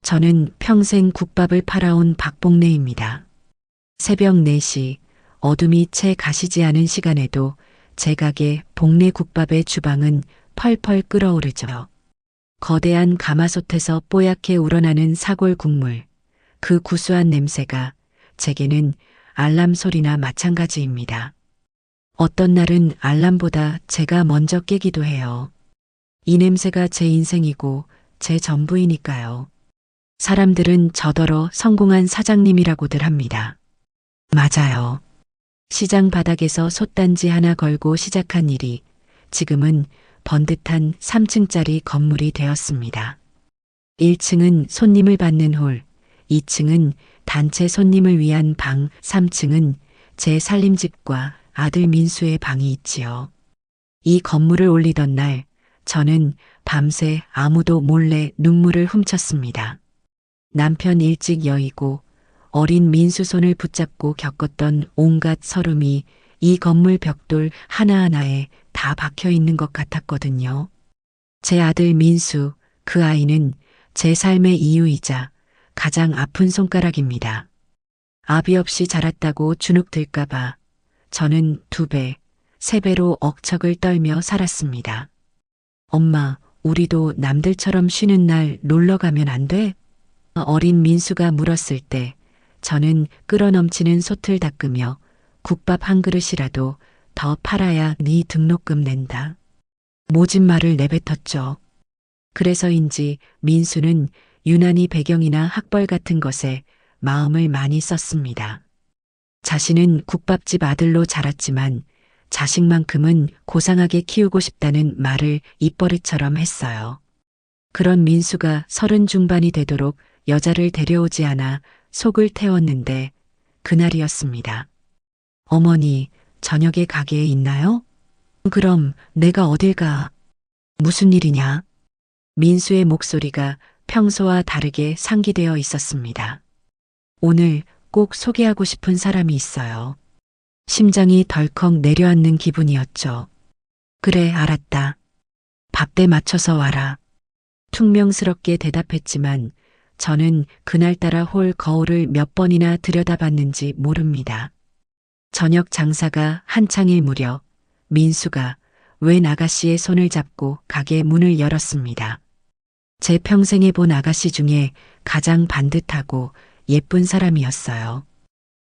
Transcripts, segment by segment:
저는 평생 국밥을 팔아온 박복래입니다. 새벽 4시 어둠이 채 가시지 않은 시간에도 제 가게 복래 국밥의 주방은 펄펄 끓어오르죠. 거대한 가마솥에서 뽀얗게 우러나는 사골 국물, 그 구수한 냄새가 제게는 알람 소리나 마찬가지입니다. 어떤 날은 알람보다 제가 먼저 깨기도 해요. 이 냄새가 제 인생이고 제 전부이니까요. 사람들은 저더러 성공한 사장님이라고들 합니다. 맞아요. 시장 바닥에서 솥단지 하나 걸고 시작한 일이 지금은 번듯한 3층짜리 건물이 되었습니다. 1층은 손님을 받는 홀, 2층은 단체 손님을 위한 방, 3층은 제 살림집과 아들 민수의 방이 있지요. 이 건물을 올리던 날 저는 밤새 아무도 몰래 눈물을 훔쳤습니다. 남편 일찍 여의고 어린 민수 손을 붙잡고 겪었던 온갖 서름이 이 건물 벽돌 하나하나에 다 박혀 있는 것 같았거든요. 제 아들 민수, 그 아이는 제 삶의 이유이자 가장 아픈 손가락입니다. 아비 없이 자랐다고 주눅 들까봐 저는 2배, 3배로 억척을 떨며 살았습니다. 엄마, 우리도 남들처럼 쉬는 날 놀러 가면 안 돼? 어린 민수가 물었을 때 저는 끓어넘치는 솥을 닦으며 국밥 한 그릇이라도 더 팔아야 네 등록금 낸다. 모진 말을 내뱉었죠. 그래서인지 민수는 유난히 배경이나 학벌 같은 것에 마음을 많이 썼습니다. 자신은 국밥집 아들로 자랐지만 자식만큼은 고상하게 키우고 싶다는 말을 입버릇처럼 했어요. 그런 민수가 30 중반이 되도록 여자를 데려오지 않아 속을 태웠는데 그날이었습니다. 어머니, 저녁에 가게에 있나요? 그럼 내가 어딜 가? 무슨 일이냐? 민수의 목소리가 평소와 다르게 상기되어 있었습니다. 오늘 꼭 소개하고 싶은 사람이 있어요. 심장이 덜컥 내려앉는 기분이었죠. 그래, 알았다. 밥대 맞춰서 와라. 퉁명스럽게 대답했지만 저는 그날따라 홀 거울을 몇 번이나 들여다봤는지 모릅니다. 저녁 장사가 한창일 무렵 민수가 웬 아가씨의 손을 잡고 가게 문을 열었습니다. 제 평생에 본 아가씨 중에 가장 반듯하고 예쁜 사람이었어요.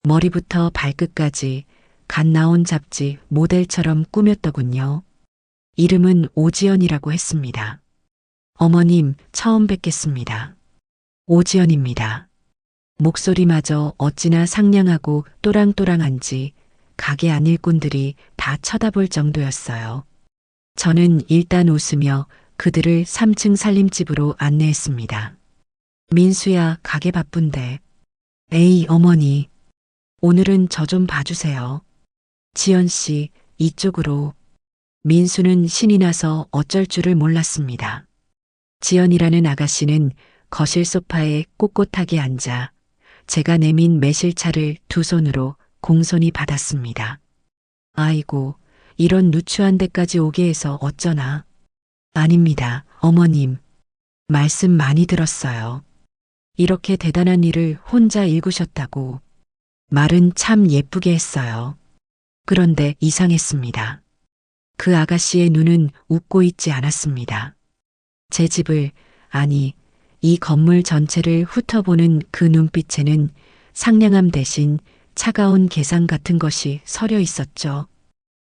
머리부터 발끝까지 갓 나온 잡지 모델처럼 꾸몄더군요. 이름은 오지연이라고 했습니다. 어머님, 처음 뵙겠습니다. 오지연입니다. 목소리마저 어찌나 상냥하고 또랑또랑한지 가게 안 일꾼들이 다 쳐다볼 정도였어요. 저는 일단 웃으며 그들을 3층 살림집으로 안내했습니다. 민수야, 가게 바쁜데. 에이, 어머니. 오늘은 저 좀 봐주세요. 지연 씨, 이쪽으로. 민수는 신이 나서 어쩔 줄을 몰랐습니다. 지연이라는 아가씨는 거실 소파에 꼿꼿하게 앉아 제가 내민 매실차를 2손으로 공손히 받았습니다. 아이고, 이런 누추한 데까지 오게 해서 어쩌나. 아닙니다, 어머님. 말씀 많이 들었어요. 이렇게 대단한 일을 혼자 일구셨다고. 말은 참 예쁘게 했어요. 그런데 이상했습니다. 그 아가씨의 눈은 웃고 있지 않았습니다. 제 집을, 아니, 이 건물 전체를 훑어보는 그 눈빛에는 상냥함 대신 차가운 계산 같은 것이 서려 있었죠.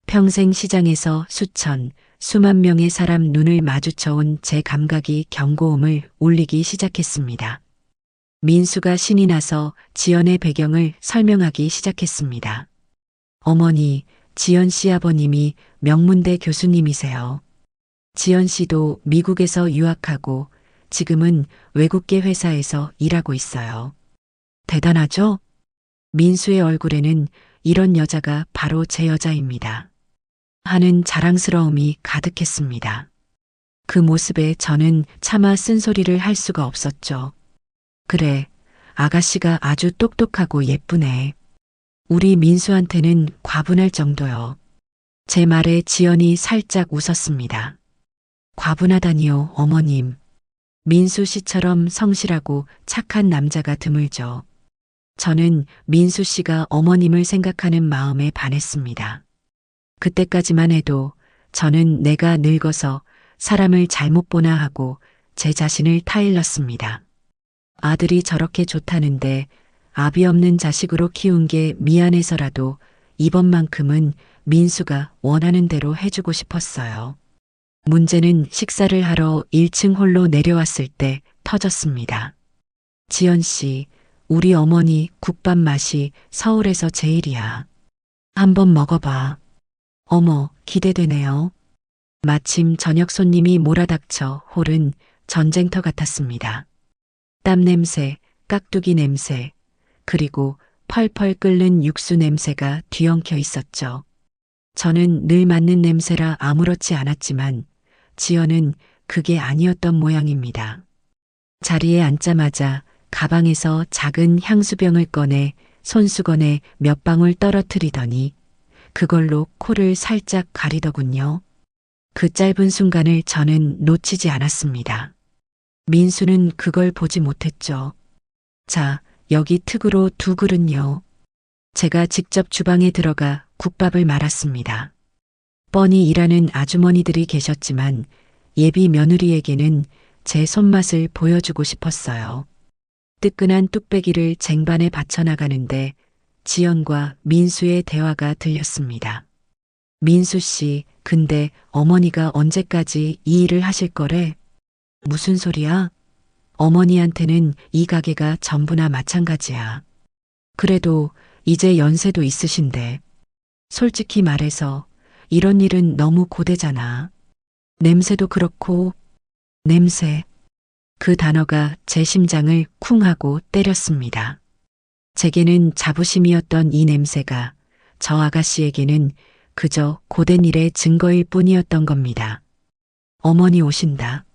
평생 시장에서 수만 명의 사람 눈을 마주쳐온 제 감각이 경고음을 울리기 시작했습니다. 민수가 신이 나서 지연의 배경을 설명하기 시작했습니다. 어머니, 지연 씨 아버님이 명문대 교수님이세요. 지연 씨도 미국에서 유학하고 지금은 외국계 회사에서 일하고 있어요. 대단하죠? 민수의 얼굴에는 이런 여자가 바로 제 여자입니다. 하는 자랑스러움이 가득했습니다. 그 모습에 저는 차마 쓴소리를 할 수가 없었죠. 그래, 아가씨가 아주 똑똑하고 예쁘네. 우리 민수한테는 과분할 정도요. 제 말에 지연이 살짝 웃었습니다. 과분하다니요, 어머님. 민수 씨처럼 성실하고 착한 남자가 드물죠. 저는 민수 씨가 어머님을 생각하는 마음에 반했습니다. 그때까지만 해도 저는 내가 늙어서 사람을 잘못 보나 하고 제 자신을 타일렀습니다. 아들이 저렇게 좋다는데 아비 없는 자식으로 키운 게 미안해서라도 이번만큼은 민수가 원하는 대로 해주고 싶었어요. 문제는 식사를 하러 1층 홀로 내려왔을 때 터졌습니다. 지연 씨, 우리 어머니 국밥 맛이 서울에서 제일이야. 한번 먹어봐. 어머, 기대되네요. 마침 저녁 손님이 몰아닥쳐 홀은 전쟁터 같았습니다. 땀 냄새, 깍두기 냄새, 그리고 펄펄 끓는 육수 냄새가 뒤엉켜 있었죠. 저는 늘 맡는 냄새라 아무렇지 않았지만 지연은 그게 아니었던 모양입니다. 자리에 앉자마자 가방에서 작은 향수병을 꺼내 손수건에 몇 방울 떨어뜨리더니 그걸로 코를 살짝 가리더군요. 그 짧은 순간을 저는 놓치지 않았습니다. 민수는 그걸 보지 못했죠. 자, 여기 특으로 2그릇요. 제가 직접 주방에 들어가 국밥을 말았습니다. 뻔히 일하는 아주머니들이 계셨지만 예비 며느리에게는 제 손맛을 보여주고 싶었어요. 뜨끈한 뚝배기를 쟁반에 받쳐나가는데 지연과 민수의 대화가 들렸습니다. 민수 씨, 근데 어머니가 언제까지 이 일을 하실 거래? 무슨 소리야? 어머니한테는 이 가게가 전부나 마찬가지야. 그래도 이제 연세도 있으신데. 솔직히 말해서 이런 일은 너무 고되잖아. 냄새도 그렇고, 냄새. 그 단어가 제 심장을 쿵 하고 때렸습니다. 제게는 자부심이었던 이 냄새가 저 아가씨에게는 그저 고된 일의 증거일 뿐이었던 겁니다. 어머니 오신다.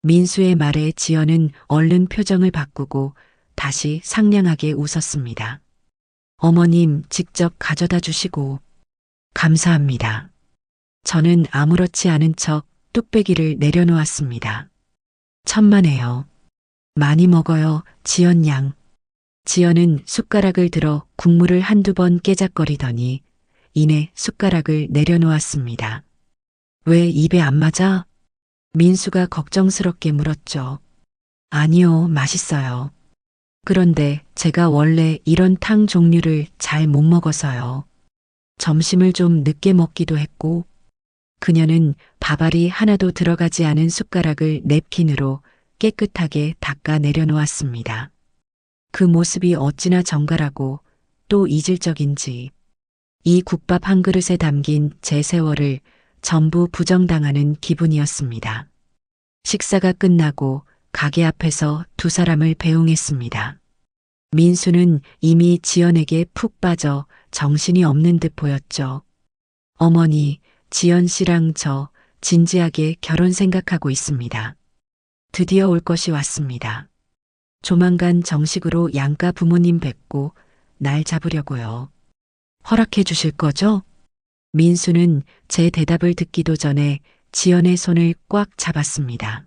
민수의 말에 지연은 얼른 표정을 바꾸고 다시 상냥하게 웃었습니다. 어머님 직접 가져다 주시고 감사합니다. 저는 아무렇지 않은 척 뚝배기를 내려놓았습니다. 천만에요. 많이 먹어요, 지연 양. 지연은 숟가락을 들어 국물을 한두 번 깨작거리더니 이내 숟가락을 내려놓았습니다. 왜 입에 안 맞아? 민수가 걱정스럽게 물었죠. 아니요, 맛있어요. 그런데 제가 원래 이런 탕 종류를 잘 못 먹어서요. 점심을 좀 늦게 먹기도 했고, 그녀는 밥알이 하나도 들어가지 않은 숟가락을 냅킨으로 깨끗하게 닦아 내려놓았습니다. 그 모습이 어찌나 정갈하고 또 이질적인지 이 국밥 한 그릇에 담긴 제 세월을 전부 부정당하는 기분이었습니다. 식사가 끝나고 가게 앞에서 2사람을 배웅했습니다. 민수는 이미 지연에게 푹 빠져 정신이 없는 듯 보였죠. 어머니, 지연 씨랑 저 진지하게 결혼 생각하고 있습니다. 드디어 올 것이 왔습니다. 조만간 정식으로 양가 부모님 뵙고 날 잡으려고요. 허락해 주실 거죠? 민수는 제 대답을 듣기도 전에 지연의 손을 꽉 잡았습니다.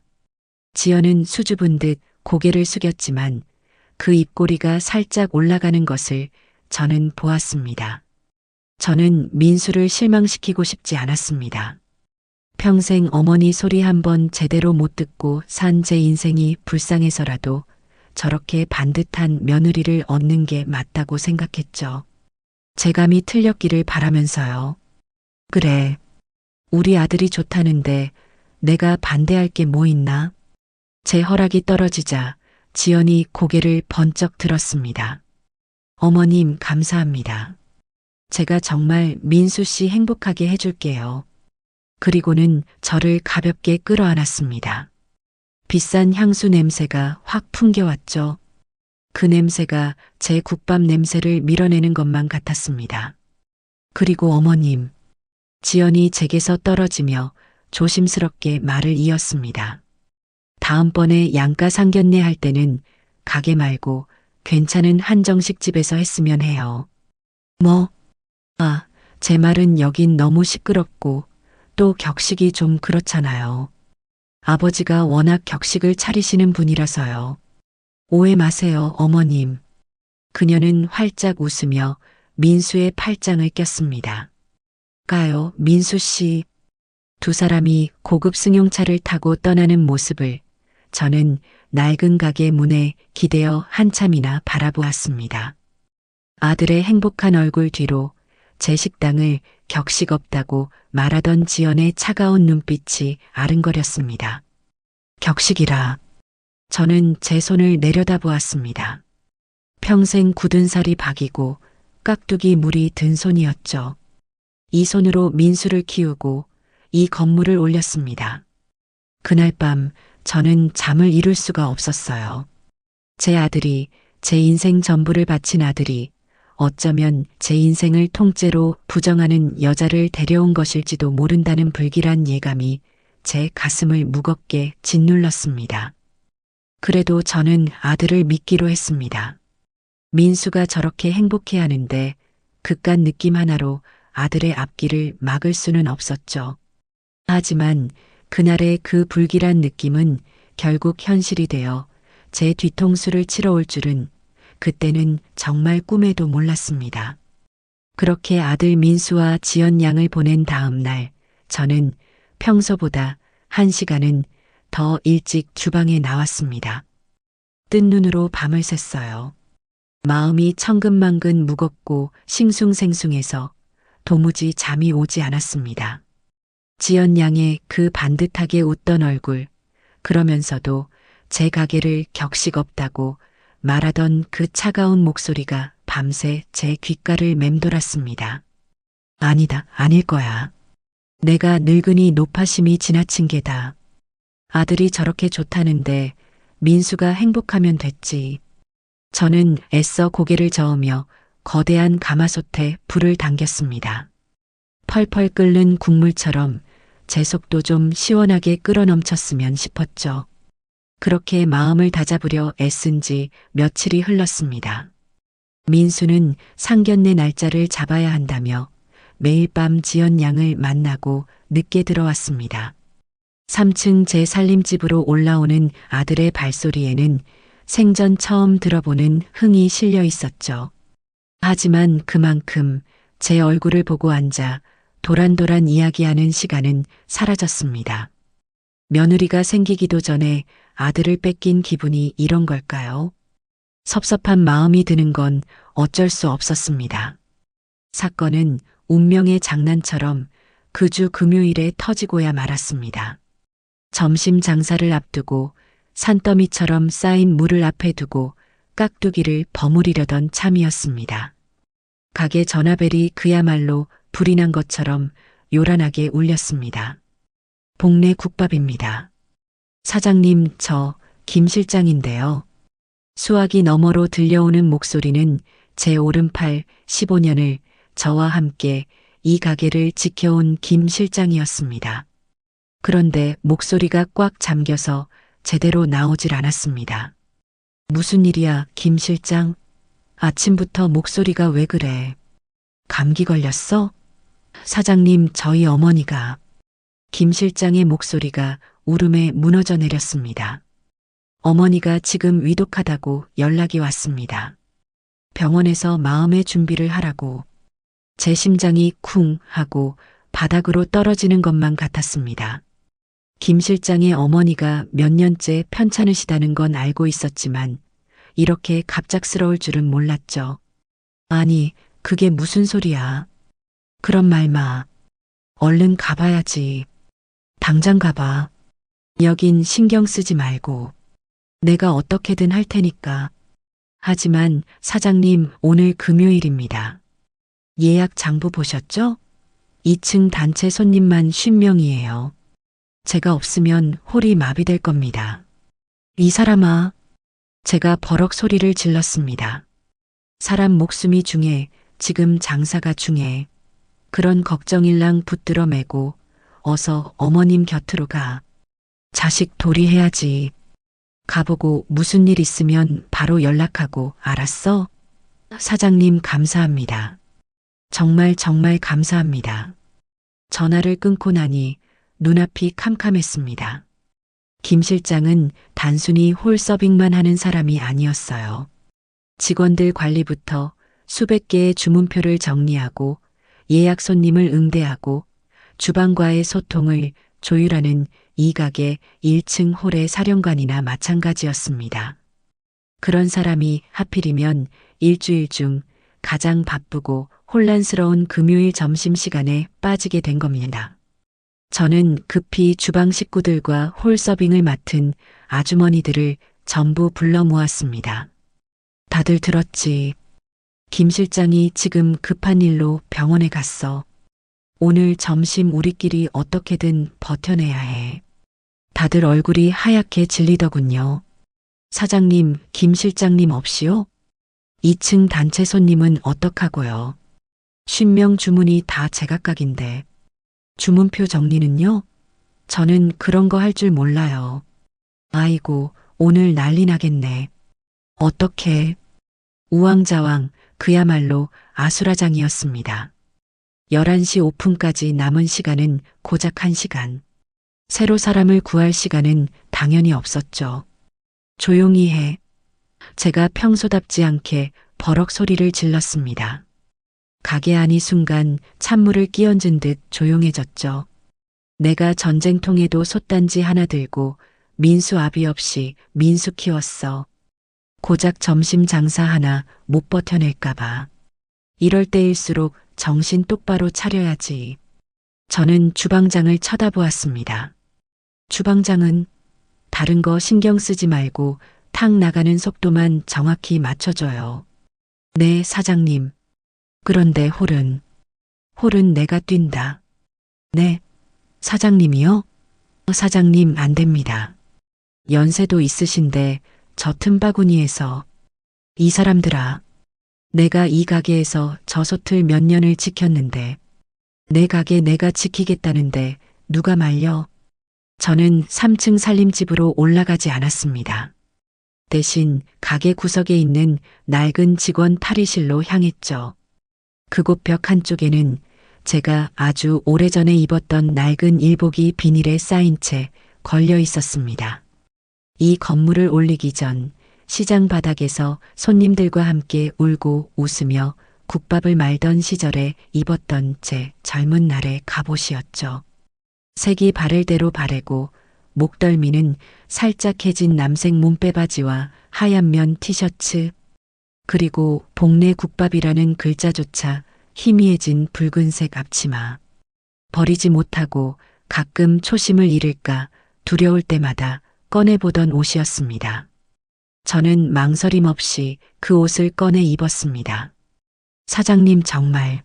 지연은 수줍은 듯 고개를 숙였지만 그 입꼬리가 살짝 올라가는 것을 저는 보았습니다. 저는 민수를 실망시키고 싶지 않았습니다. 평생 어머니 소리 한 번 제대로 못 듣고 산 제 인생이 불쌍해서라도 저렇게 반듯한 며느리를 얻는 게 맞다고 생각했죠. 제 감이 틀렸기를 바라면서요. 그래, 우리 아들이 좋다는데 내가 반대할 게 뭐 있나? 제 허락이 떨어지자 지연이 고개를 번쩍 들었습니다. 어머님 감사합니다. 제가 정말 민수 씨 행복하게 해줄게요. 그리고는 저를 가볍게 끌어안았습니다. 비싼 향수 냄새가 확 풍겨왔죠. 그 냄새가 제 국밥 냄새를 밀어내는 것만 같았습니다. 그리고 어머님, 지연이 제게서 떨어지며 조심스럽게 말을 이었습니다. 다음번에 양가 상견례 할 때는 가게 말고 괜찮은 한정식 집에서 했으면 해요. 뭐? 제 말은 여긴 너무 시끄럽고 또 격식이 좀 그렇잖아요. 아버지가 워낙 격식을 차리시는 분이라서요. 오해 마세요, 어머님. 그녀는 활짝 웃으며 민수의 팔짱을 꼈습니다. 가요, 민수 씨. 두 사람이 고급 승용차를 타고 떠나는 모습을 저는 낡은 가게 문에 기대어 한참이나 바라보았습니다. 아들의 행복한 얼굴 뒤로 제 식당을 격식 없다고 말하던 지연의 차가운 눈빛이 아른거렸습니다. 격식이라. 저는 제 손을 내려다보았습니다. 평생 굳은 살이 박이고 깍두기 물이 든 손이었죠. 이 손으로 민수를 키우고 이 건물을 올렸습니다. 그날 밤 저는 잠을 이룰 수가 없었어요. 제 아들이, 제 인생 전부를 바친 아들이 어쩌면 제 인생을 통째로 부정하는 여자를 데려온 것일지도 모른다는 불길한 예감이 제 가슴을 무겁게 짓눌렀습니다. 그래도 저는 아들을 믿기로 했습니다. 민수가 저렇게 행복해하는데 그깟 느낌 하나로 아들의 앞길을 막을 수는 없었죠. 하지만 그날의 그 불길한 느낌은 결국 현실이 되어 제 뒤통수를 치러 올 줄은 그때는 정말 꿈에도 몰랐습니다. 그렇게 아들 민수와 지연 양을 보낸 다음 날 저는 평소보다 1시간은 더 일찍 주방에 나왔습니다. 뜬 눈으로 밤을 샜어요. 마음이 천근만근 무겁고 싱숭생숭해서 도무지 잠이 오지 않았습니다. 지연 양의 그 반듯하게 웃던 얼굴, 그러면서도 제 가게를 격식 없다고 말하던 그 차가운 목소리가 밤새 제 귓가를 맴돌았습니다. 아니다, 아닐 거야. 내가 늙은이 노파심이 지나친 게다. 아들이 저렇게 좋다는데 민수가 행복하면 됐지. 저는 애써 고개를 저으며 거대한 가마솥에 불을 당겼습니다. 펄펄 끓는 국물처럼 제 속도 좀 시원하게 끓어넘쳤으면 싶었죠. 그렇게 마음을 다잡으려 애쓴 지 며칠이 흘렀습니다. 민수는 상견례 날짜를 잡아야 한다며 매일 밤 지연 양을 만나고 늦게 들어왔습니다. 3층 제 살림집으로 올라오는 아들의 발소리에는 생전 처음 들어보는 흥이 실려 있었죠. 하지만 그만큼 제 얼굴을 보고 앉아 도란도란 이야기하는 시간은 사라졌습니다. 며느리가 생기기도 전에 아들을 뺏긴 기분이 이런 걸까요? 섭섭한 마음이 드는 건 어쩔 수 없었습니다. 사건은 운명의 장난처럼 그 주 금요일에 터지고야 말았습니다. 점심 장사를 앞두고 산더미처럼 쌓인 물을 앞에 두고 깍두기를 버무리려던 참이었습니다. 가게 전화벨이 그야말로 불이 난 것처럼 요란하게 울렸습니다. 복내 국밥입니다. 사장님, 저 김 실장인데요. 수화기 너머로 들려오는 목소리는 제 오른팔 15년을 저와 함께 이 가게를 지켜온 김 실장이었습니다. 그런데 목소리가 꽉 잠겨서 제대로 나오질 않았습니다. 무슨 일이야, 김 실장? 아침부터 목소리가 왜 그래? 감기 걸렸어? 사장님, 저희 어머니가. 김 실장의 목소리가 울음에 무너져 내렸습니다. 어머니가 지금 위독하다고 연락이 왔습니다. 병원에서 마음의 준비를 하라고. 제 심장이 쿵 하고 바닥으로 떨어지는 것만 같았습니다. 김 실장의 어머니가 몇 년째 편찮으시다는 건 알고 있었지만 이렇게 갑작스러울 줄은 몰랐죠. 아니, 그게 무슨 소리야. 그런 말 마. 얼른 가봐야지. 당장 가봐. 여긴 신경 쓰지 말고. 내가 어떻게든 할 테니까. 하지만 사장님, 오늘 금요일입니다. 예약 장부 보셨죠? 2층 단체 손님만 50명이에요. 제가 없으면 홀이 마비될 겁니다. 이 사람아. 제가 버럭 소리를 질렀습니다. 사람 목숨이 중에 지금 장사가 중에. 그런 걱정일랑 붙들어 매고 어서 어머님 곁으로 가. 자식 도리해야지. 가보고 무슨 일 있으면 바로 연락하고, 알았어? 사장님, 감사합니다. 정말 정말 감사합니다. 전화를 끊고 나니 눈앞이 캄캄했습니다. 김 실장은 단순히 홀 서빙만 하는 사람이 아니었어요. 직원들 관리부터 수백 개의 주문표를 정리하고 예약 손님을 응대하고 주방과의 소통을 조율하는 이 가게 1층 홀의 사령관이나 마찬가지였습니다. 그런 사람이 하필이면 일주일 중 가장 바쁘고 혼란스러운 금요일 점심시간에 빠지게 된 겁니다. 저는 급히 주방 식구들과 홀 서빙을 맡은 아주머니들을 전부 불러 모았습니다. 다들 들었지. 김 실장이 지금 급한 일로 병원에 갔어. 오늘 점심 우리끼리 어떻게든 버텨내야 해. 다들 얼굴이 하얗게 질리더군요. 사장님, 김 실장님 없이요? 2층 단체 손님은 어떡하고요? 50명 주문이 다 제각각인데. 주문표 정리는요? 저는 그런 거 할 줄 몰라요. 아이고, 오늘 난리 나겠네. 어떻게? 우왕좌왕 그야말로 아수라장이었습니다. 11시 오픈까지 남은 시간은 고작 1시간. 새로 사람을 구할 시간은 당연히 없었죠. 조용히 해. 제가 평소답지 않게 버럭 소리를 질렀습니다. 가게 안이 순간 찬물을 끼얹은 듯 조용해졌죠. 내가 전쟁통에도 솥단지 하나 들고 민수 아비 없이 민수 키웠어. 고작 점심 장사 하나 못 버텨낼까봐. 이럴 때일수록 정신 똑바로 차려야지. 저는 주방장을 쳐다보았습니다. 주방장은 다른 거 신경 쓰지 말고 탁 나가는 속도만 정확히 맞춰줘요. 네, 사장님. 그런데 홀은 내가 뛴다. 네, 사장님이요? 사장님 안 됩니다. 연세도 있으신데 저 틈바구니에서 이 사람들아. 내가 이 가게에서 저 솥을 몇 년을 지켰는데 내 가게 내가 지키겠다는데 누가 말려? 저는 3층 살림집으로 올라가지 않았습니다. 대신 가게 구석에 있는 낡은 직원 탈의실로 향했죠. 그곳 벽 한쪽에는 제가 아주 오래전에 입었던 낡은 일복이 비닐에 쌓인 채 걸려 있었습니다. 이 건물을 올리기 전 시장 바닥에서 손님들과 함께 울고 웃으며 국밥을 말던 시절에 입었던 제 젊은 날의 갑옷이었죠. 색이 바를 대로 바래고 목덜미는 살짝 해진 남색 몸빼바지와 하얀 면 티셔츠, 그리고 복내 국밥이라는 글자조차 희미해진 붉은색 앞치마. 버리지 못하고 가끔 초심을 잃을까 두려울 때마다 꺼내보던 옷이었습니다. 저는 망설임 없이 그 옷을 꺼내 입었습니다. 사장님 정말.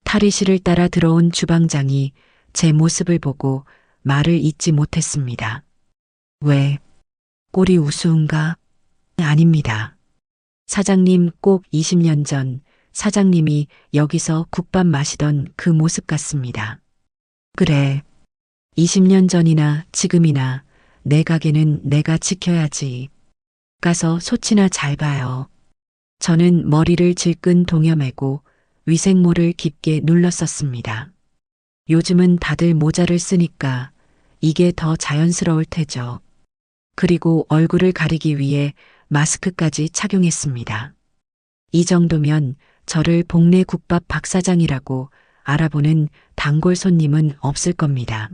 탈의실을 따라 들어온 주방장이 제 모습을 보고 말을 잇지 못했습니다. 왜? 꼴이 우스운가? 아닙니다. 사장님 꼭 20년 전 사장님이 여기서 국밥 마시던 그 모습 같습니다. 그래. 20년 전이나 지금이나 내 가게는 내가 지켜야지. 가서 솥이나 잘 봐요. 저는 머리를 질끈 동여매고 위생모를 깊게 눌렀었습니다. 요즘은 다들 모자를 쓰니까 이게 더 자연스러울 테죠. 그리고 얼굴을 가리기 위해 마스크까지 착용했습니다. 이 정도면 저를 복내 국밥 박사장이라고 알아보는 단골 손님은 없을 겁니다.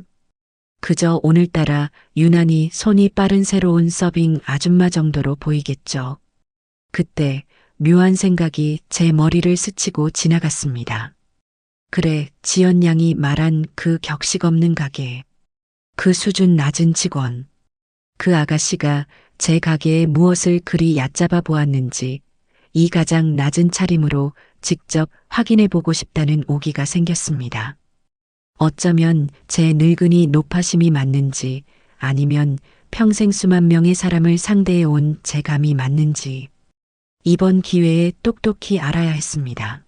그저 오늘따라 유난히 손이 빠른 새로운 서빙 아줌마 정도로 보이겠죠. 그때 묘한 생각이 제 머리를 스치고 지나갔습니다. 그래, 지연 양이 말한 그 격식 없는 가게. 그 수준 낮은 직원. 그 아가씨가 제 가게에 무엇을 그리 얕잡아 보았는지 이 가장 낮은 차림으로 직접 확인해 보고 싶다는 오기가 생겼습니다. 어쩌면 제 늙은이 노파심이 맞는지 아니면 평생 수만 명의 사람을 상대해 온 제 감이 맞는지 이번 기회에 똑똑히 알아야 했습니다.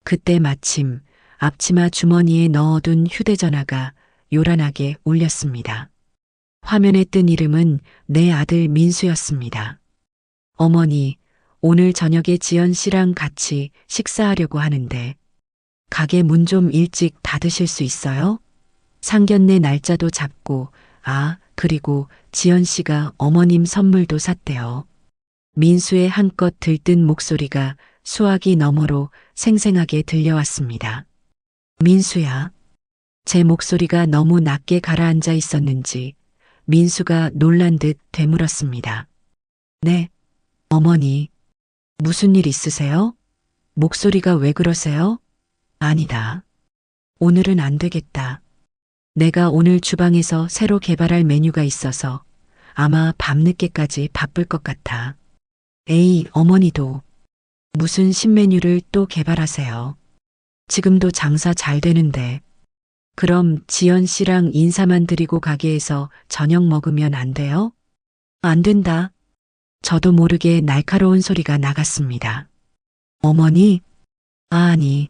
그때 마침 앞치마 주머니에 넣어둔 휴대전화가 요란하게 울렸습니다. 화면에 뜬 이름은 내 아들 민수였습니다. 어머니, 오늘 저녁에 지연 씨랑 같이 식사하려고 하는데 가게 문 좀 일찍 닫으실 수 있어요? 상견례 날짜도 잡고 그리고 지연 씨가 어머님 선물도 샀대요. 민수의 한껏 들뜬 목소리가 수화기 너머로 생생하게 들려왔습니다. 민수야. 제 목소리가 너무 낮게 가라앉아 있었는지 민수가 놀란 듯 되물었습니다. 네, 어머니. 무슨 일 있으세요? 목소리가 왜 그러세요? 아니다. 오늘은 안 되겠다. 내가 오늘 주방에서 새로 개발할 메뉴가 있어서 아마 밤늦게까지 바쁠 것 같아. 에이, 어머니도 무슨 신메뉴를 또 개발하세요. 지금도 장사 잘 되는데. 그럼 지연 씨랑 인사만 드리고 가게에서 저녁 먹으면 안 돼요? 안 된다. 저도 모르게 날카로운 소리가 나갔습니다. 어머니? 아니.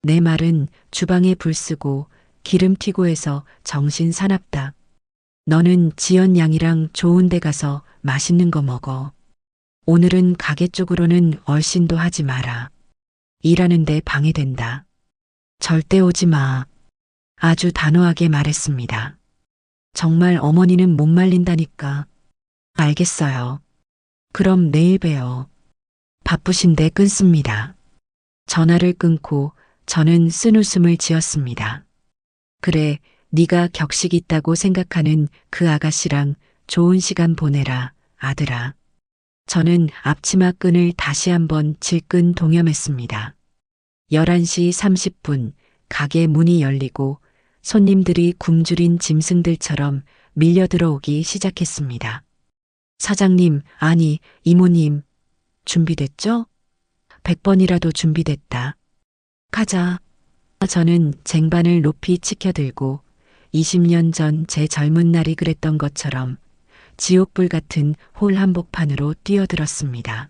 내 말은 주방에 불 쓰고 기름 튀고 해서 정신 사납다. 너는 지연 양이랑 좋은 데 가서 맛있는 거 먹어. 오늘은 가게 쪽으로는 얼씬도 하지 마라. 일하는데 방해된다. 절대 오지 마. 아주 단호하게 말했습니다. 정말 어머니는 못 말린다니까. 알겠어요. 그럼 내일 봬요. 바쁘신데 끊습니다. 전화를 끊고 저는 쓴웃음을 지었습니다. 그래, 네가 격식 있다고 생각하는 그 아가씨랑 좋은 시간 보내라, 아들아. 저는 앞치마 끈을 다시 한번 질끈 동여맸습니다. 11시 30분 가게 문이 열리고 손님들이 굶주린 짐승들처럼 밀려 들어오기 시작했습니다. 사장님, 아니, 이모님, 준비됐죠? 100번이라도 준비됐다. 가자. 저는 쟁반을 높이 치켜들고 20년 전 제 젊은 날이 그랬던 것처럼 지옥불 같은 홀 한복판으로 뛰어들었습니다.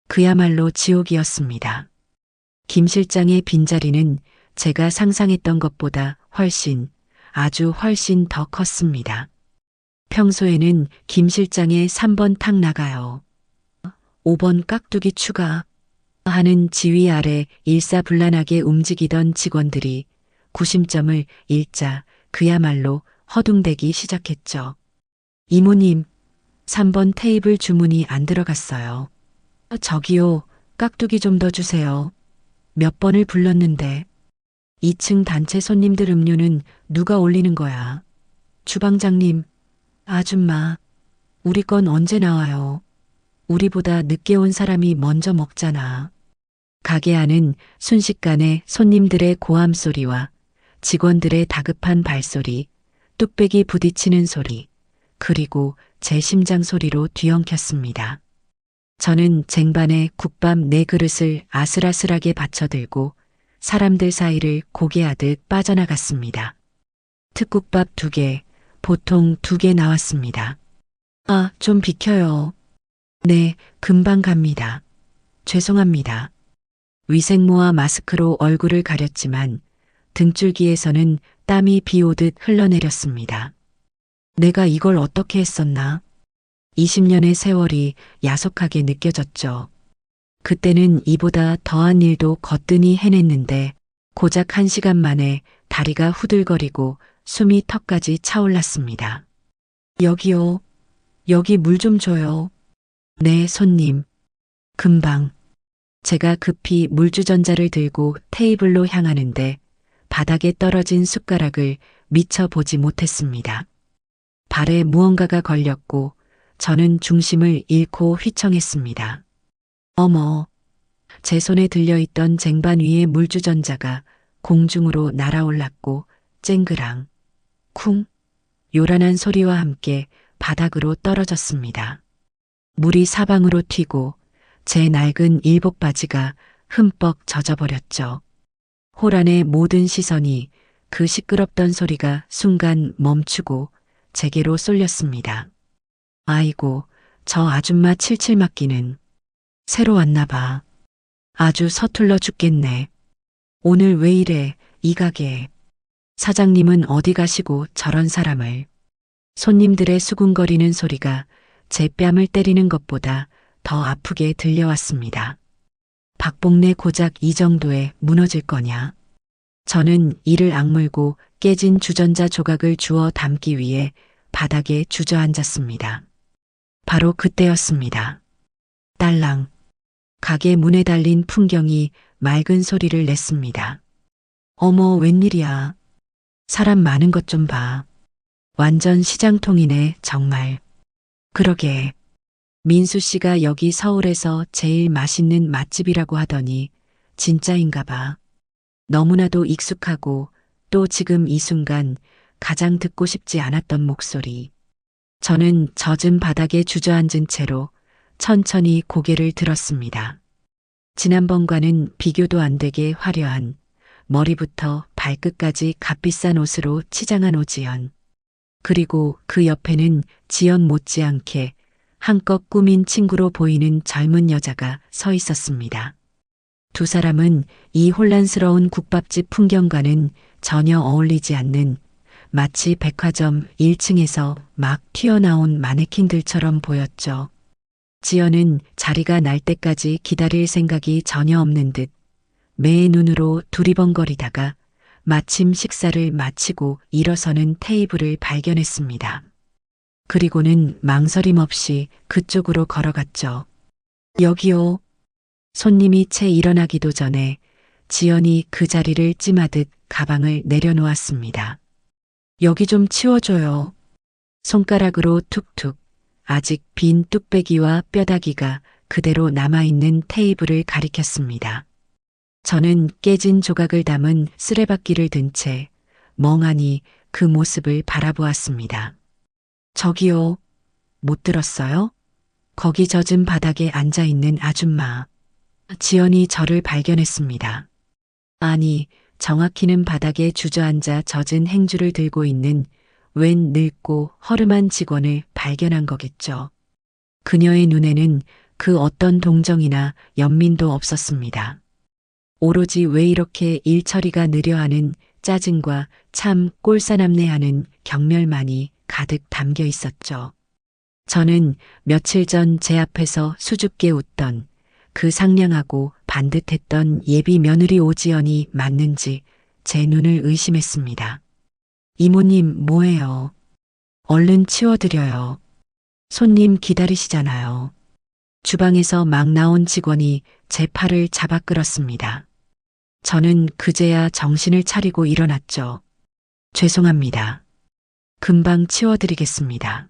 그야말로 지옥이었습니다. 김 실장의 빈자리는 제가 상상했던 것보다 아주 훨씬 더 컸습니다. 평소에는 김 실장의 3번 탁 나가요. 5번 깍두기 추가 하는 지휘 아래 일사불란하게 움직이던 직원들이 구심점을 잃자 그야말로 허둥대기 시작했죠. 이모님, 3번 테이블 주문이 안 들어갔어요. 저기요, 깍두기 좀 더 주세요. 몇 번을 불렀는데. 2층 단체 손님들 음료는 누가 올리는 거야? 주방장님, 아줌마, 우리 건 언제 나와요? 우리보다 늦게 온 사람이 먼저 먹잖아. 가게 안은 순식간에 손님들의 고함 소리와 직원들의 다급한 발소리, 뚝배기 부딪히는 소리, 그리고 제 심장 소리로 뒤엉켰습니다. 저는 쟁반에 국밥 4그릇을 아슬아슬하게 받쳐들고 사람들 사이를 고개하듯 빠져나갔습니다. 특국밥 2개, 보통 2개 나왔습니다. 아, 좀 비켜요. 네, 금방 갑니다. 죄송합니다. 위생모와 마스크로 얼굴을 가렸지만 등줄기에서는 땀이 비 오듯 흘러내렸습니다. 내가 이걸 어떻게 했었나? 20년의 세월이 야속하게 느껴졌죠. 그때는 이보다 더한 일도 거뜬히 해냈는데 고작 1시간 만에 다리가 후들거리고 숨이 턱까지 차올랐습니다. 여기요. 여기 물 좀 줘요. 네, 손님. 금방. 제가 급히 물주전자를 들고 테이블로 향하는데 바닥에 떨어진 숟가락을 미처 보지 못했습니다. 발에 무언가가 걸렸고 저는 중심을 잃고 휘청했습니다. 어머, 제 손에 들려있던 쟁반 위의 물주전자가 공중으로 날아올랐고 쨍그랑, 쿵, 요란한 소리와 함께 바닥으로 떨어졌습니다. 물이 사방으로 튀고 제 낡은 일복 바지가 흠뻑 젖어버렸죠. 홀 안의 모든 시선이 그 시끄럽던 소리가 순간 멈추고 제게로 쏠렸습니다. 아이고, 저 아줌마 칠칠 맞기는. 새로 왔나 봐. 아주 서툴러 죽겠네. 오늘 왜 이래, 이 가게. 사장님은 어디 가시고 저런 사람을. 손님들의 수군거리는 소리가 제 뺨을 때리는 것보다 더 아프게 들려왔습니다. 박복래 고작 이 정도에 무너질 거냐. 저는 이를 악물고 깨진 주전자 조각을 주워 담기 위해 바닥에 주저앉았습니다. 바로 그때였습니다. 딸랑. 가게 문에 달린 풍경이 맑은 소리를 냈습니다. 어머, 웬일이야. 사람 많은 것 좀 봐. 완전 시장통이네, 정말. 그러게. 민수 씨가 여기 서울에서 제일 맛있는 맛집이라고 하더니 진짜인가 봐. 너무나도 익숙하고 또 지금 이 순간 가장 듣고 싶지 않았던 목소리. 저는 젖은 바닥에 주저앉은 채로 천천히 고개를 들었습니다. 지난번과는 비교도 안 되게 화려한 머리부터 발끝까지 값비싼 옷으로 치장한 오지연. 그리고 그 옆에는 지연 못지않게 한껏 꾸민 친구로 보이는 젊은 여자가 서 있었습니다. 두 사람은 이 혼란스러운 국밥집 풍경과는 전혀 어울리지 않는 마치 백화점 1층에서 막 튀어나온 마네킹들처럼 보였죠. 지연은 자리가 날 때까지 기다릴 생각이 전혀 없는 듯 매의 눈으로 두리번거리다가 마침 식사를 마치고 일어서는 테이블을 발견했습니다. 그리고는 망설임 없이 그쪽으로 걸어갔죠. 여기요. 손님이 채 일어나기도 전에 지연이 그 자리를 찜하듯 가방을 내려놓았습니다. 여기 좀 치워줘요. 손가락으로 툭툭 아직 빈 뚝배기와 뼈다귀가 그대로 남아있는 테이블을 가리켰습니다. 저는 깨진 조각을 담은 쓰레받기를 든 채 멍하니 그 모습을 바라보았습니다. 저기요. 못 들었어요? 거기 젖은 바닥에 앉아있는 아줌마. 지연이 저를 발견했습니다. 아니, 정확히는 바닥에 주저앉아 젖은 행주를 들고 있는 웬 늙고 허름한 직원을 발견한 거겠죠. 그녀의 눈에는 그 어떤 동정이나 연민도 없었습니다. 오로지 왜 이렇게 일 처리가 느려 하는 짜증과 참 꼴사납네하는 경멸만이 가득 담겨 있었죠. 저는 며칠 전 제 앞에서 수줍게 웃던 그 상냥하고 반듯했던 예비 며느리 오지연이 맞는지 제 눈을 의심했습니다. 이모님 뭐해요? 얼른 치워드려요. 손님 기다리시잖아요. 주방에서 막 나온 직원이 제 팔을 잡아 끌었습니다. 저는 그제야 정신을 차리고 일어났죠. 죄송합니다. 금방 치워드리겠습니다.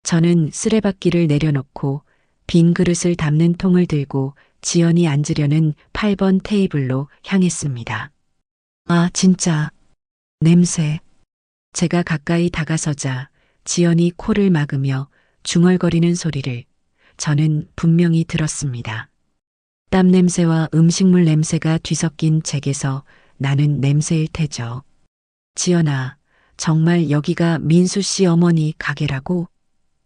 저는 쓰레받기를 내려놓고 빈 그릇을 담는 통을 들고 지연이 앉으려는 8번 테이블로 향했습니다. 아, 진짜. 냄새. 제가 가까이 다가서자 지연이 코를 막으며 중얼거리는 소리를 저는 분명히 들었습니다. 땀 냄새와 음식물 냄새가 뒤섞인 잭에서 나는 냄새일 테죠. 지연아, 정말 여기가 민수 씨 어머니 가게라고?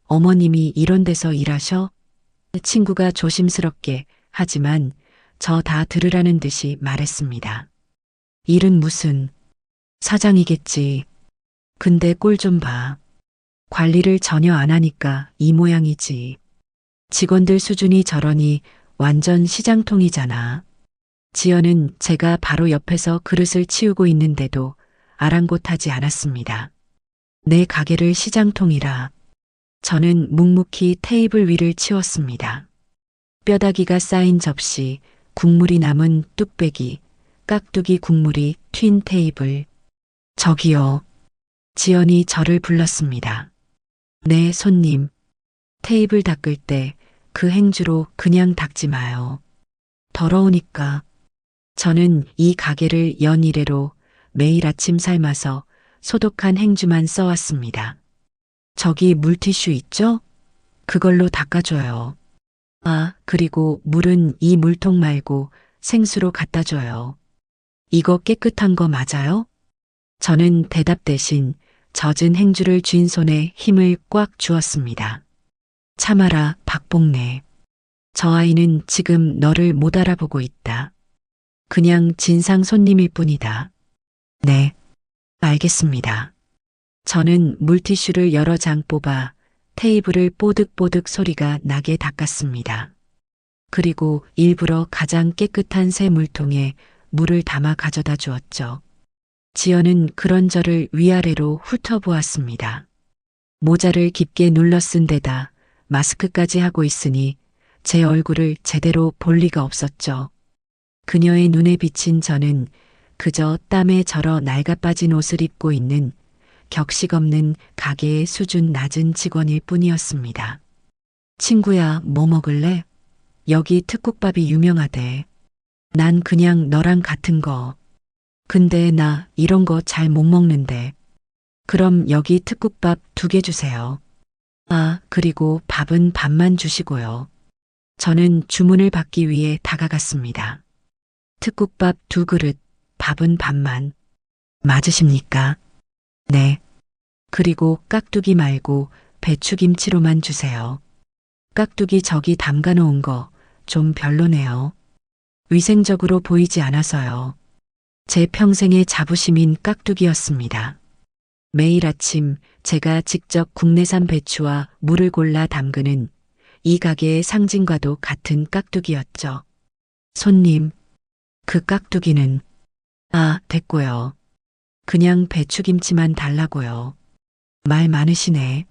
어머님이 이런 데서 일하셔? 친구가 조심스럽게 하지만 저 다 들으라는 듯이 말했습니다. 일은 무슨 사장이겠지. 근데 꼴 좀 봐. 관리를 전혀 안 하니까 이 모양이지. 직원들 수준이 저러니 완전 시장통이잖아. 지연은 제가 바로 옆에서 그릇을 치우고 있는데도 아랑곳하지 않았습니다. 내 가게를 시장통이라. 저는 묵묵히 테이블 위를 치웠습니다. 뼈다귀가 쌓인 접시, 국물이 남은 뚝배기, 깍두기 국물이 튄 테이블. 저기요. 지연이 저를 불렀습니다. 네, 손님. 테이블 닦을 때 그 행주로 그냥 닦지 마요. 더러우니까. 저는 이 가게를 연이래로 매일 아침 삶아서 소독한 행주만 써왔습니다. 저기 물티슈 있죠? 그걸로 닦아줘요. 아, 그리고 물은 이 물통 말고 생수로 갖다 줘요. 이거 깨끗한 거 맞아요? 저는 대답 대신 젖은 행주를 쥔 손에 힘을 꽉 주었습니다. 참아라, 박복래. 저 아이는 지금 너를 못 알아보고 있다. 그냥 진상 손님일 뿐이다. 네, 알겠습니다. 저는 물티슈를 여러 장 뽑아 테이블을 뽀득뽀득 소리가 나게 닦았습니다. 그리고 일부러 가장 깨끗한 새 물통에 물을 담아 가져다 주었죠. 지연은 그런 저를 위아래로 훑어보았습니다. 모자를 깊게 눌러 쓴 데다 마스크까지 하고 있으니 제 얼굴을 제대로 볼 리가 없었죠. 그녀의 눈에 비친 저는 그저 땀에 절어 낡아 빠진 옷을 입고 있는 격식 없는 가게의 수준 낮은 직원일 뿐이었습니다. 친구야, 뭐 먹을래? 여기 특국밥이 유명하대. 난 그냥 너랑 같은 거. 근데 나 이런 거 잘 못 먹는데. 그럼 여기 특국밥 2개 주세요. 아, 그리고 밥은 밥만 주시고요. 저는 주문을 받기 위해 다가갔습니다. 특국밥 2그릇, 밥은 밥만. 맞으십니까? 네. 그리고 깍두기 말고 배추김치로만 주세요. 깍두기 저기 담가 놓은 거 좀 별로네요. 위생적으로 보이지 않아서요. 제 평생의 자부심인 깍두기였습니다. 매일 아침 제가 직접 국내산 배추와 물을 골라 담그는 이 가게의 상징과도 같은 깍두기였죠. 손님, 그 깍두기는 아, 됐고요. 그냥 배추김치만 달라고요. 말 많으시네.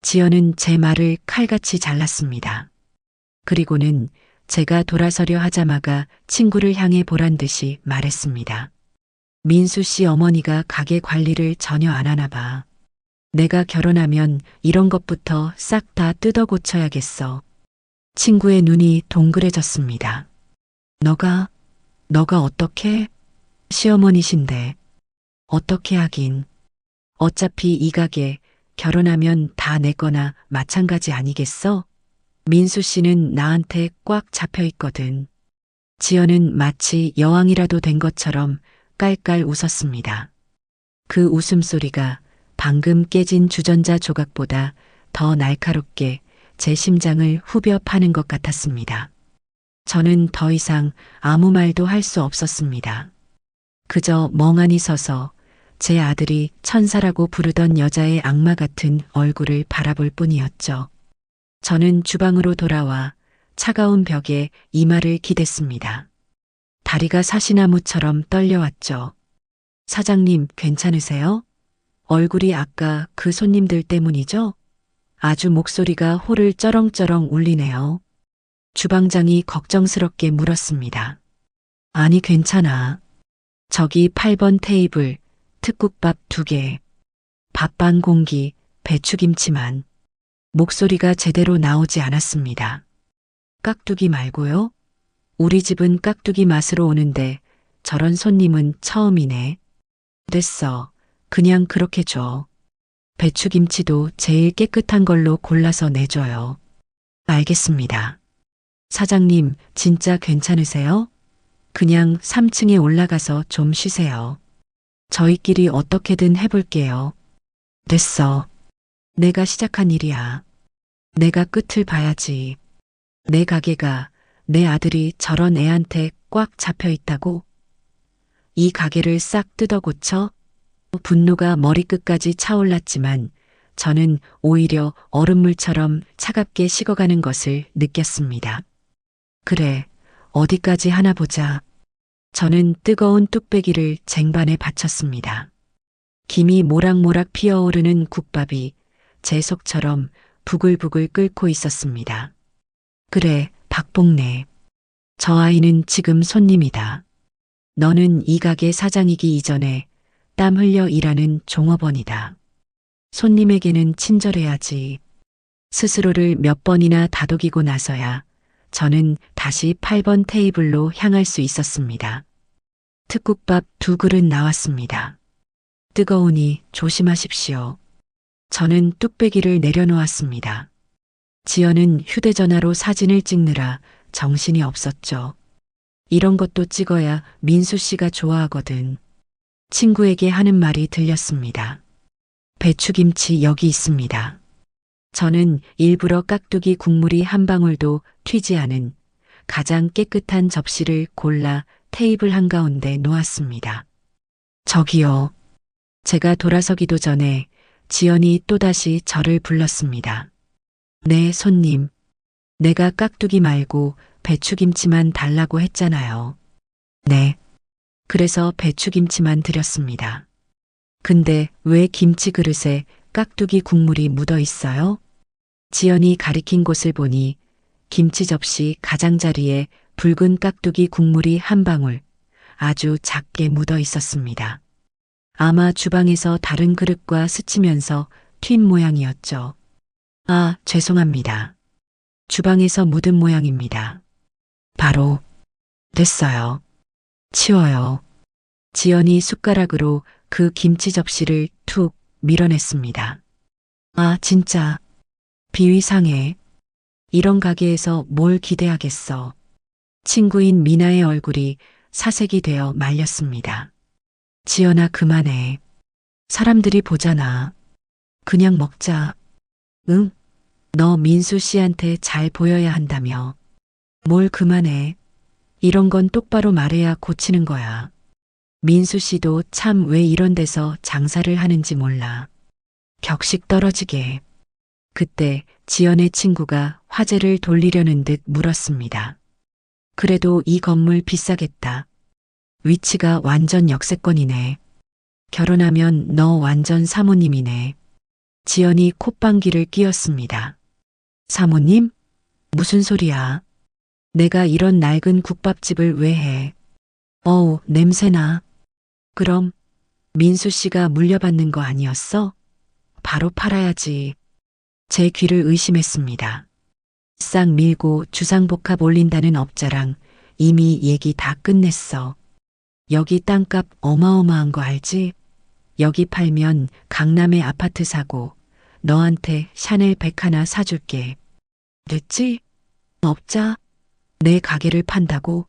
지연은 제 말을 칼같이 잘랐습니다. 그리고는 제가 돌아서려 하자마자 친구를 향해 보란 듯이 말했습니다. 민수 씨 어머니가 가게 관리를 전혀 안 하나 봐. 내가 결혼하면 이런 것부터 싹 다 뜯어 고쳐야겠어. 친구의 눈이 동그래졌습니다. 너가 어떻게? 시어머니신데. 어떻게 하긴. 어차피 이 가게 결혼하면 다 내 거나 마찬가지 아니겠어? 민수 씨는 나한테 꽉 잡혀 있거든. 지연은 마치 여왕이라도 된 것처럼 깔깔 웃었습니다. 그 웃음소리가 방금 깨진 주전자 조각보다 더 날카롭게 제 심장을 후벼 파는 것 같았습니다. 저는 더 이상 아무 말도 할 수 없었습니다. 그저 멍하니 서서 제 아들이 천사라고 부르던 여자의 악마 같은 얼굴을 바라볼 뿐이었죠. 저는 주방으로 돌아와 차가운 벽에 이마를 기댔습니다. 다리가 사시나무처럼 떨려왔죠. 사장님, 괜찮으세요? 얼굴이 아까 그 손님들 때문이죠? 아주 목소리가 호를 쩌렁쩌렁 울리네요. 주방장이 걱정스럽게 물었습니다. 아니, 괜찮아. 저기 8번 테이블, 특국밥 2개, 밥 반 공기, 배추김치만. 목소리가 제대로 나오지 않았습니다. 깍두기 말고요? 우리 집은 깍두기 맛으로 오는데 저런 손님은 처음이네. 됐어. 그냥 그렇게 줘. 배추김치도 제일 깨끗한 걸로 골라서 내줘요. 알겠습니다. 사장님, 진짜 괜찮으세요? 그냥 3층에 올라가서 좀 쉬세요. 저희끼리 어떻게든 해볼게요. 됐어. 내가 시작한 일이야. 내가 끝을 봐야지. 내 가게가, 내 아들이 저런 애한테 꽉 잡혀 있다고? 이 가게를 싹 뜯어 고쳐? 분노가 머리끝까지 차올랐지만 저는 오히려 얼음물처럼 차갑게 식어가는 것을 느꼈습니다. 그래, 어디까지 하나 보자. 저는 뜨거운 뚝배기를 쟁반에 받쳤습니다. 김이 모락모락 피어오르는 국밥이 제 속처럼 부글부글 끓고 있었습니다. 그래, 박복래. 저 아이는 지금 손님이다. 너는 이 가게 사장이기 이전에 땀 흘려 일하는 종업원이다. 손님에게는 친절해야지. 스스로를 몇 번이나 다독이고 나서야 저는 다시 8번 테이블로 향할 수 있었습니다. 특국밥 2그릇 나왔습니다. 뜨거우니 조심하십시오. 저는 뚝배기를 내려놓았습니다. 지연은 휴대전화로 사진을 찍느라 정신이 없었죠. 이런 것도 찍어야 민수 씨가 좋아하거든. 친구에게 하는 말이 들렸습니다. 배추김치 여기 있습니다. 저는 일부러 깍두기 국물이 한 방울도 튀지 않은 가장 깨끗한 접시를 골라 테이블 한가운데 놓았습니다. 저기요. 제가 돌아서기도 전에 지연이 또다시 저를 불렀습니다. 네, 손님. 내가 깍두기 말고 배추김치만 달라고 했잖아요. 네. 그래서 배추김치만 드렸습니다. 근데 왜 김치 그릇에 깍두기 국물이 묻어 있어요. 지연이 가리킨 곳을 보니 김치 접시 가장자리에 붉은 깍두기 국물이 한 방울 아주 작게 묻어 있었습니다. 아마 주방에서 다른 그릇과 스치면서 튄 모양이었죠. 아, 죄송합니다. 주방에서 묻은 모양입니다. 바로 됐어요. 치워요. 지연이 숟가락으로 그 김치 접시를 툭 밀어냈습니다. 아, 진짜. 비위상해. 이런 가게에서 뭘 기대하겠어. 친구인 미나의 얼굴이 사색이 되어 말렸습니다. 지연아, 그만해. 사람들이 보잖아. 그냥 먹자. 응? 너 민수 씨한테 잘 보여야 한다며. 뭘 그만해. 이런 건 똑바로 말해야 고치는 거야. 민수 씨도 참 왜 이런 데서 장사를 하는지 몰라. 격식 떨어지게. 그때 지연의 친구가 화제를 돌리려는 듯 물었습니다. 그래도 이 건물 비싸겠다. 위치가 완전 역세권이네. 결혼하면 너 완전 사모님이네. 지연이 콧방귀를 뀌었습니다. 사모님? 무슨 소리야? 내가 이런 낡은 국밥집을 왜 해? 어우, 냄새나. 그럼 민수 씨가 물려받는 거 아니었어? 바로 팔아야지. 제 귀를 의심했습니다. 싹 밀고 주상복합 올린다는 업자랑 이미 얘기 다 끝냈어. 여기 땅값 어마어마한 거 알지? 여기 팔면 강남에 아파트 사고 너한테 샤넬 백 하나 사줄게. 됐지? 업자? 내 가게를 판다고?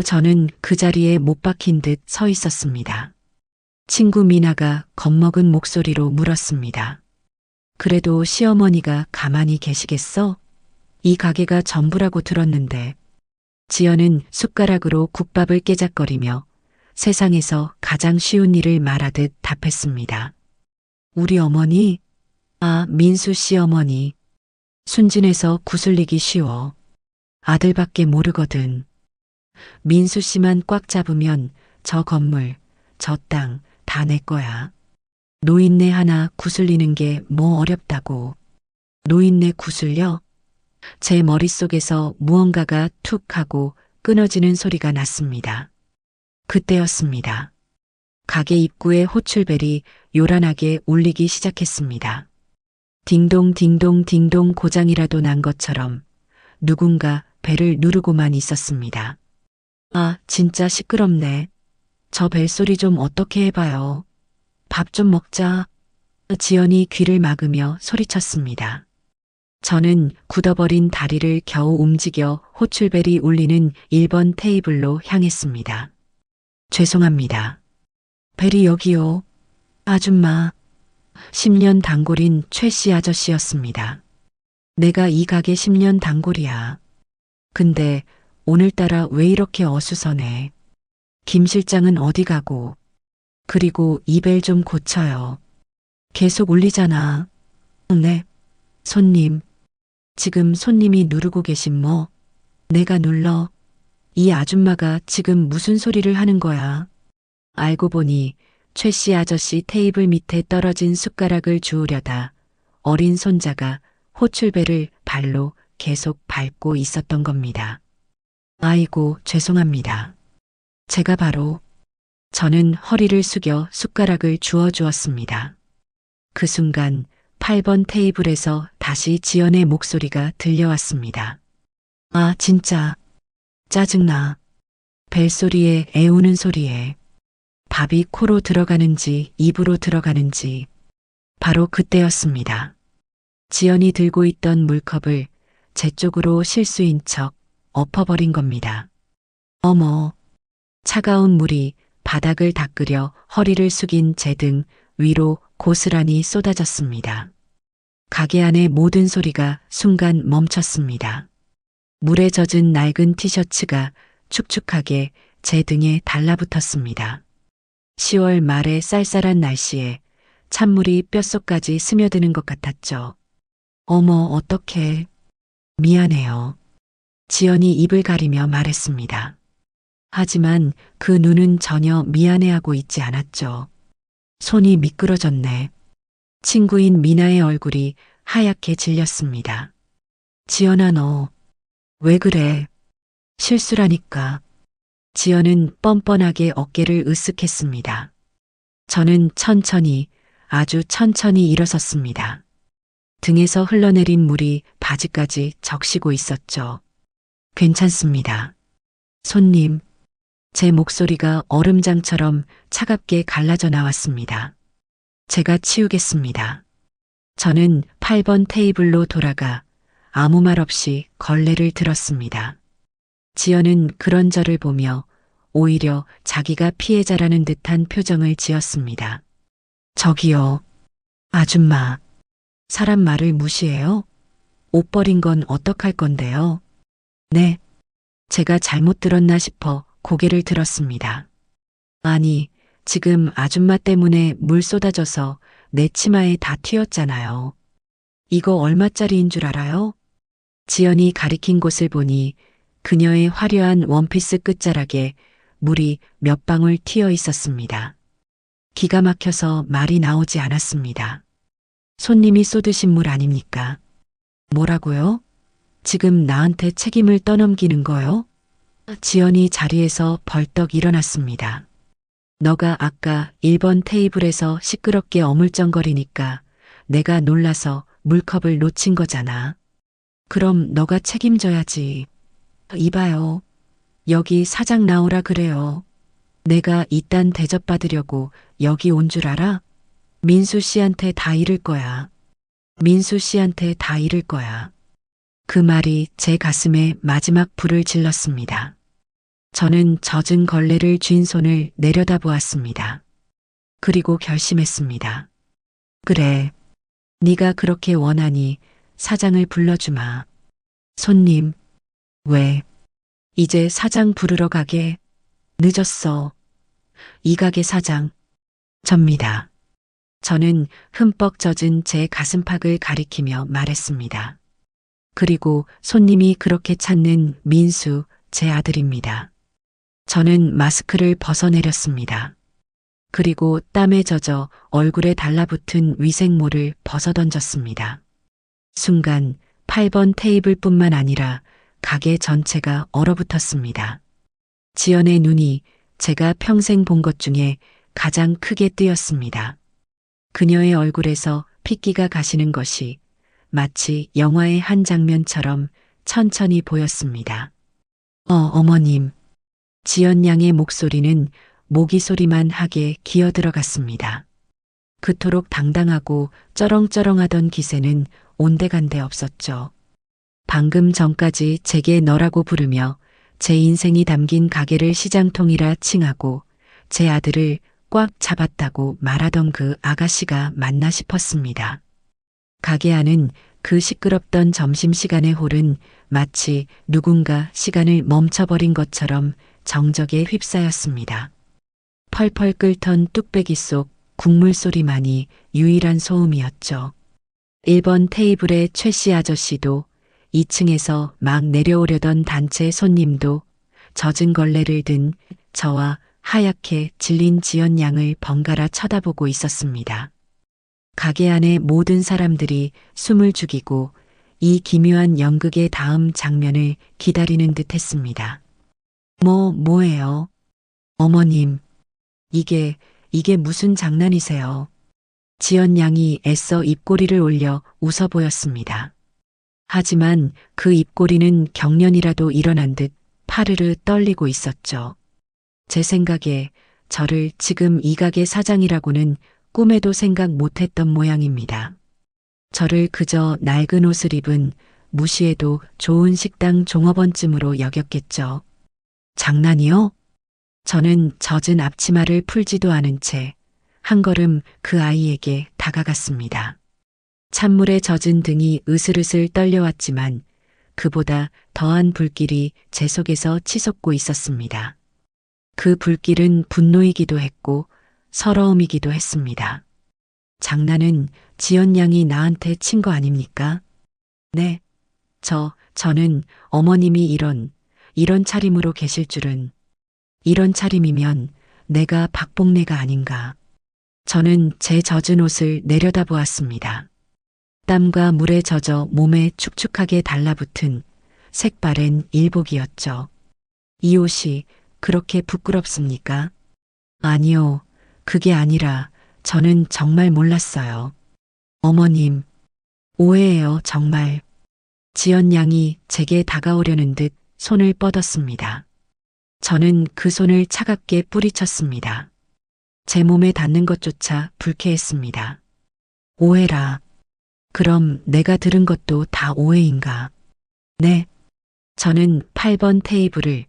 저는 그 자리에 못 박힌 듯 서 있었습니다. 친구 미나가 겁먹은 목소리로 물었습니다. 그래도 시어머니가 가만히 계시겠어? 이 가게가 전부라고 들었는데. 지연은 숟가락으로 국밥을 깨작거리며 세상에서 가장 쉬운 일을 말하듯 답했습니다. 우리 어머니? 아, 민수 씨 어머니. 순진해서 구슬리기 쉬워. 아들밖에 모르거든. 민수 씨만 꽉 잡으면 저 건물, 저 땅 다 내 거야. 노인네 하나 구슬리는 게 뭐 어렵다고. 노인네 구슬려? 제 머릿속에서 무언가가 툭 하고 끊어지는 소리가 났습니다. 그때였습니다. 가게 입구에 호출벨이 요란하게 울리기 시작했습니다. 딩동 딩동 딩동 고장이라도 난 것처럼 누군가 벨을 누르고만 있었습니다. 아, 진짜 시끄럽네. 저 벨소리 좀 어떻게 해봐요. 밥 좀 먹자. 지연이 귀를 막으며 소리쳤습니다. 저는 굳어버린 다리를 겨우 움직여 호출벨이 울리는 1번 테이블로 향했습니다. 죄송합니다. 벨이 여기요. 아줌마. 10년 단골인 최 씨 아저씨였습니다. 내가 이 가게 10년 단골이야. 근데 오늘따라 왜 이렇게 어수선해. 김 실장은 어디 가고. 그리고 이 벨 좀 고쳐요. 계속 울리잖아. 네. 손님. 지금 손님이 누르고 계신 뭐. 내가 눌러. 이 아줌마가 지금 무슨 소리를 하는 거야. 알고 보니 최 씨 아저씨 테이블 밑에 떨어진 숟가락을 주우려다 어린 손자가 호출벨을 발로 계속 밟고 있었던 겁니다. 아이고, 죄송합니다. 제가 바로. 저는 허리를 숙여 숟가락을 주워 주었습니다. 그 순간 8번 테이블에서 다시 지연의 목소리가 들려왔습니다. 아, 진짜. 짜증나. 벨소리에 애우는 소리에. 밥이 코로 들어가는지 입으로 들어가는지. 바로 그때였습니다. 지연이 들고 있던 물컵을 제 쪽으로 실수인 척 엎어버린 겁니다. 어머. 차가운 물이 바닥을 닦으려 허리를 숙인 제 등 위로 고스란히 쏟아졌습니다. 가게 안의 모든 소리가 순간 멈췄습니다. 물에 젖은 낡은 티셔츠가 축축하게 제 등에 달라붙었습니다. 10월 말의 쌀쌀한 날씨에 찬물이 뼛속까지 스며드는 것 같았죠. 어머, 어떡해. 미안해요. 지연이 입을 가리며 말했습니다. 하지만 그 눈은 전혀 미안해하고 있지 않았죠. 손이 미끄러졌네. 친구인 미나의 얼굴이 하얗게 질렸습니다. 지연아, 너 왜 그래? 실수라니까. 지연은 뻔뻔하게 어깨를 으쓱했습니다. 저는 천천히, 아주 천천히 일어섰습니다. 등에서 흘러내린 물이 바지까지 적시고 있었죠. 괜찮습니다. 손님, 제 목소리가 얼음장처럼 차갑게 갈라져 나왔습니다. 제가 치우겠습니다. 저는 8번 테이블로 돌아가 아무 말 없이 걸레를 들었습니다. 지연은 그런 저를 보며 오히려 자기가 피해자라는 듯한 표정을 지었습니다. 저기요, 아줌마. 사람 말을 무시해요? 옷 버린 건 어떡할 건데요? 네, 제가 잘못 들었나 싶어 고개를 들었습니다. 아니, 지금 아줌마 때문에 물 쏟아져서 내 치마에 다 튀었잖아요. 이거 얼마짜리인 줄 알아요? 지연이 가리킨 곳을 보니 그녀의 화려한 원피스 끝자락에 물이 몇 방울 튀어 있었습니다. 기가 막혀서 말이 나오지 않았습니다. 손님이 쏟으신 물 아닙니까? 뭐라고요? 지금 나한테 책임을 떠넘기는 거요? 지연이 자리에서 벌떡 일어났습니다. 너가 아까 1번 테이블에서 시끄럽게 어물쩡거리니까 내가 놀라서 물컵을 놓친 거잖아. 그럼 너가 책임져야지. 이봐요. 여기 사장 나오라 그래요. 내가 이딴 대접받으려고 여기 온 줄 알아? 민수 씨한테 다 잃을 거야. 민수 씨한테 다 잃을 거야. 그 말이 제 가슴에 마지막 불을 질렀습니다. 저는 젖은 걸레를 쥔 손을 내려다보았습니다. 그리고 결심했습니다. 그래, 네가 그렇게 원하니 사장을 불러주마. 손님, 왜? 이제 사장 부르러 가게? 늦었어. 이 가게 사장, 접니다. 저는 흠뻑 젖은 제 가슴팍을 가리키며 말했습니다. 그리고 손님이 그렇게 찾는 민수, 제 아들입니다. 저는 마스크를 벗어내렸습니다. 그리고 땀에 젖어 얼굴에 달라붙은 위생모를 벗어던졌습니다. 순간 8번 테이블뿐만 아니라 가게 전체가 얼어붙었습니다. 지연의 눈이 제가 평생 본 것 중에 가장 크게 뜨였습니다. 그녀의 얼굴에서 핏기가 가시는 것이 마치 영화의 한 장면처럼 천천히 보였습니다. 어머님. 지연 양의 목소리는 모기 소리만 하게 기어 들어갔습니다. 그토록 당당하고 쩌렁쩌렁하던 기세는 온데간데 없었죠. 방금 전까지 제게 너라고 부르며 제 인생이 담긴 가게를 시장통이라 칭하고 제 아들을 꽉 잡았다고 말하던 그 아가씨가 맞나 싶었습니다. 가게 안은 그 시끄럽던 점심시간의 홀은 마치 누군가 시간을 멈춰버린 것처럼 정적에 휩싸였습니다. 펄펄 끓던 뚝배기 속 국물 소리만이 유일한 소음이었죠. 1번 테이블의 최 씨 아저씨도 2층에서 막 내려오려던 단체 손님도 젖은 걸레를 든 저와 하얗게 질린 지연 양을 번갈아 쳐다보고 있었습니다. 가게 안의 모든 사람들이 숨을 죽이고 이 기묘한 연극의 다음 장면을 기다리는 듯 했습니다. 뭐예요? 어머님, 이게 무슨 장난이세요? 지연 양이 애써 입꼬리를 올려 웃어 보였습니다. 하지만 그 입꼬리는 경련이라도 일어난 듯 파르르 떨리고 있었죠. 제 생각에 저를 지금 이 가게 사장이라고는 꿈에도 생각 못했던 모양입니다. 저를 그저 낡은 옷을 입은 무시해도 좋은 식당 종업원쯤으로 여겼겠죠. 장난이요? 저는 젖은 앞치마를 풀지도 않은 채 한 걸음 그 아이에게 다가갔습니다. 찬물에 젖은 등이 으슬으슬 떨려왔지만 그보다 더한 불길이 제 속에서 치솟고 있었습니다. 그 불길은 분노이기도 했고 서러움이기도 했습니다. 장난은 지연 양이 나한테 친 거 아닙니까? 네. 저는 어머님이 이런 차림으로 계실 줄은, 이런 차림이면 내가 박복내가 아닌가. 저는 제 젖은 옷을 내려다보았습니다. 땀과 물에 젖어 몸에 축축하게 달라붙은 색바랜 일복이었죠. 이 옷이 그렇게 부끄럽습니까? 아니요, 그게 아니라 저는 정말 몰랐어요. 어머님, 오해예요, 정말. 지연 양이 제게 다가오려는 듯 손을 뻗었습니다. 저는 그 손을 차갑게 뿌리쳤습니다. 제 몸에 닿는 것조차 불쾌했습니다. 오해라. 그럼 내가 들은 것도 다 오해인가? 네. 저는 8번 테이블을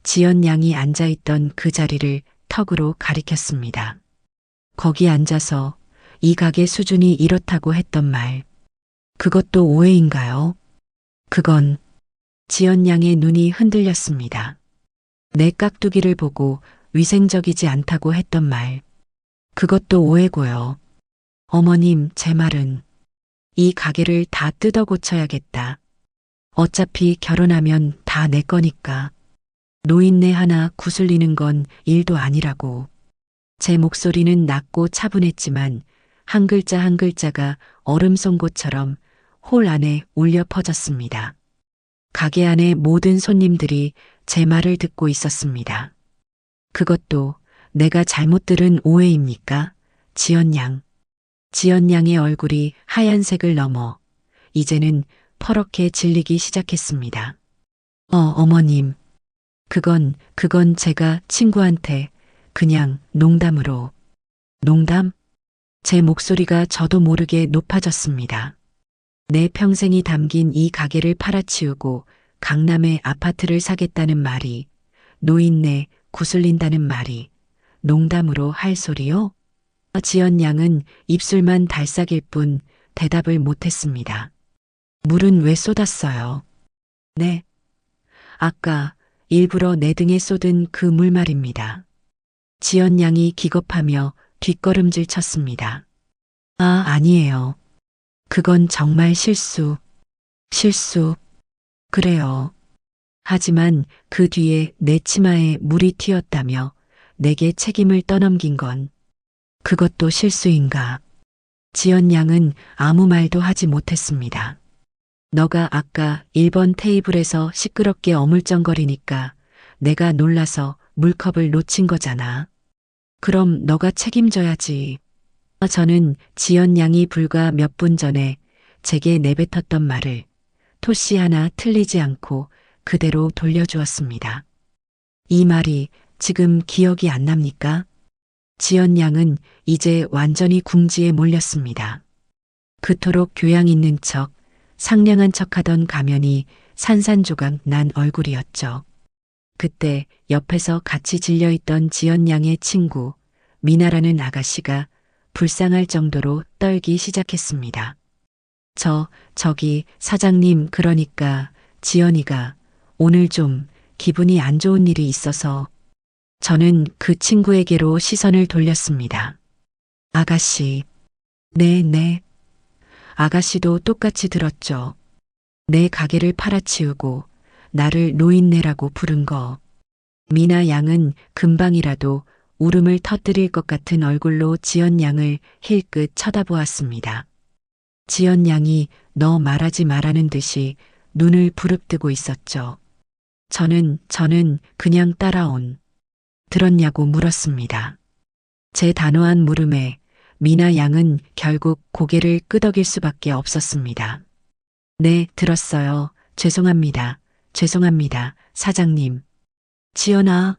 지연 양이 앉아있던 그 자리를 턱으로 가리켰습니다. 거기 앉아서 이 가게 수준이 이렇다고 했던 말. 그것도 오해인가요? 그건 지연 양의 눈이 흔들렸습니다. 내 깍두기를 보고 위생적이지 않다고 했던 말. 그것도 오해고요. 어머님, 제 말은 이 가게를 다 뜯어 고쳐야겠다. 어차피 결혼하면 다 내 거니까. 노인네 하나 구슬리는 건 일도 아니라고. 제 목소리는 낮고 차분했지만 한 글자 한 글자가 얼음송곳처럼 홀 안에 울려 퍼졌습니다. 가게 안의 모든 손님들이 제 말을 듣고 있었습니다. 그것도 내가 잘못 들은 오해입니까? 지연 양. 지연 양의 얼굴이 하얀색을 넘어 이제는 퍼렇게 질리기 시작했습니다. 어머님. 그건 제가 친구한테 그냥 농담으로. 농담? 제 목소리가 저도 모르게 높아졌습니다. 내 평생이 담긴 이 가게를 팔아치우고 강남에 아파트를 사겠다는 말이, 노인네 구슬린다는 말이 농담으로 할 소리요? 지연 양은 입술만 달싹일 뿐 대답을 못했습니다. 물은 왜 쏟았어요? 네. 아까 일부러 내 등에 쏟은 그 물 말입니다. 지연 양이 기겁하며 뒷걸음질 쳤습니다. 아니에요. 그건 정말 실수. 실수. 그래요. 하지만 그 뒤에 내 치마에 물이 튀었다며 내게 책임을 떠넘긴 건 그것도 실수인가? 지연 양은 아무 말도 하지 못했습니다. 너가 아까 1번 테이블에서 시끄럽게 어물쩡거리니까 내가 놀라서 물컵을 놓친 거잖아. 그럼 너가 책임져야지. 저는 지연 양이 불과 몇 분 전에 제게 내뱉었던 말을 토씨 하나 틀리지 않고 그대로 돌려주었습니다. 이 말이 지금 기억이 안 납니까? 지연 양은 이제 완전히 궁지에 몰렸습니다. 그토록 교양 있는 척, 상냥한 척하던 가면이 산산조각 난 얼굴이었죠. 그때 옆에서 같이 질려있던 지연 양의 친구 미나라는 아가씨가 불쌍할 정도로 떨기 시작했습니다. 저기 사장님, 그러니까 지연이가 오늘 좀 기분이 안 좋은 일이 있어서. 저는 그 친구에게로 시선을 돌렸습니다. 아가씨. 네. 아가씨도 똑같이 들었죠. 내 가게를 팔아치우고 나를 노인네라고 부른 거. 미나 양은 금방이라도 울음을 터뜨릴 것 같은 얼굴로 지연 양을 힐끗 쳐다보았습니다. 지연 양이 너 말하지 말라는 듯이 눈을 부릅뜨고 있었죠. 저는 그냥 따라온. 들었냐고 물었습니다. 제 단호한 물음에 미나 양은 결국 고개를 끄덕일 수밖에 없었습니다. 네, 들었어요. 죄송합니다, 사장님. 지연아.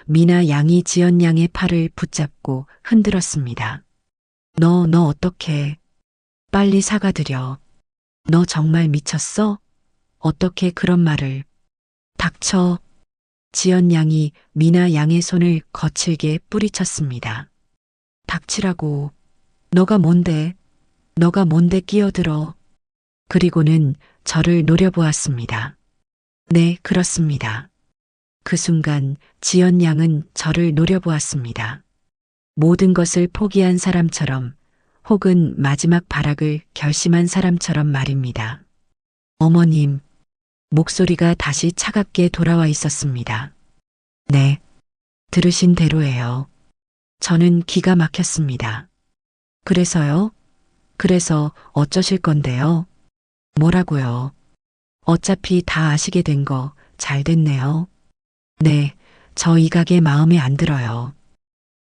미나 양이 지연 양의 팔을 붙잡고 흔들었습니다. 너 어떡해. 빨리 사과드려. 너 정말 미쳤어? 어떻게 그런 말을. 닥쳐. 지연 양이 미나 양의 손을 거칠게 뿌리쳤습니다. 닥치라고. 너가 뭔데 끼어들어. 그리고는 저를 노려보았습니다. 네, 그렇습니다. 그 순간 지연 양은 저를 노려보았습니다. 모든 것을 포기한 사람처럼, 혹은 마지막 발악을 결심한 사람처럼 말입니다. 어머님. 목소리가 다시 차갑게 돌아와 있었습니다. 네. 들으신 대로예요. 저는 기가 막혔습니다. 그래서요? 그래서 어쩌실 건데요? 뭐라고요? 어차피 다 아시게 된 거 잘 됐네요. 네, 저 이 가게 마음에 안 들어요.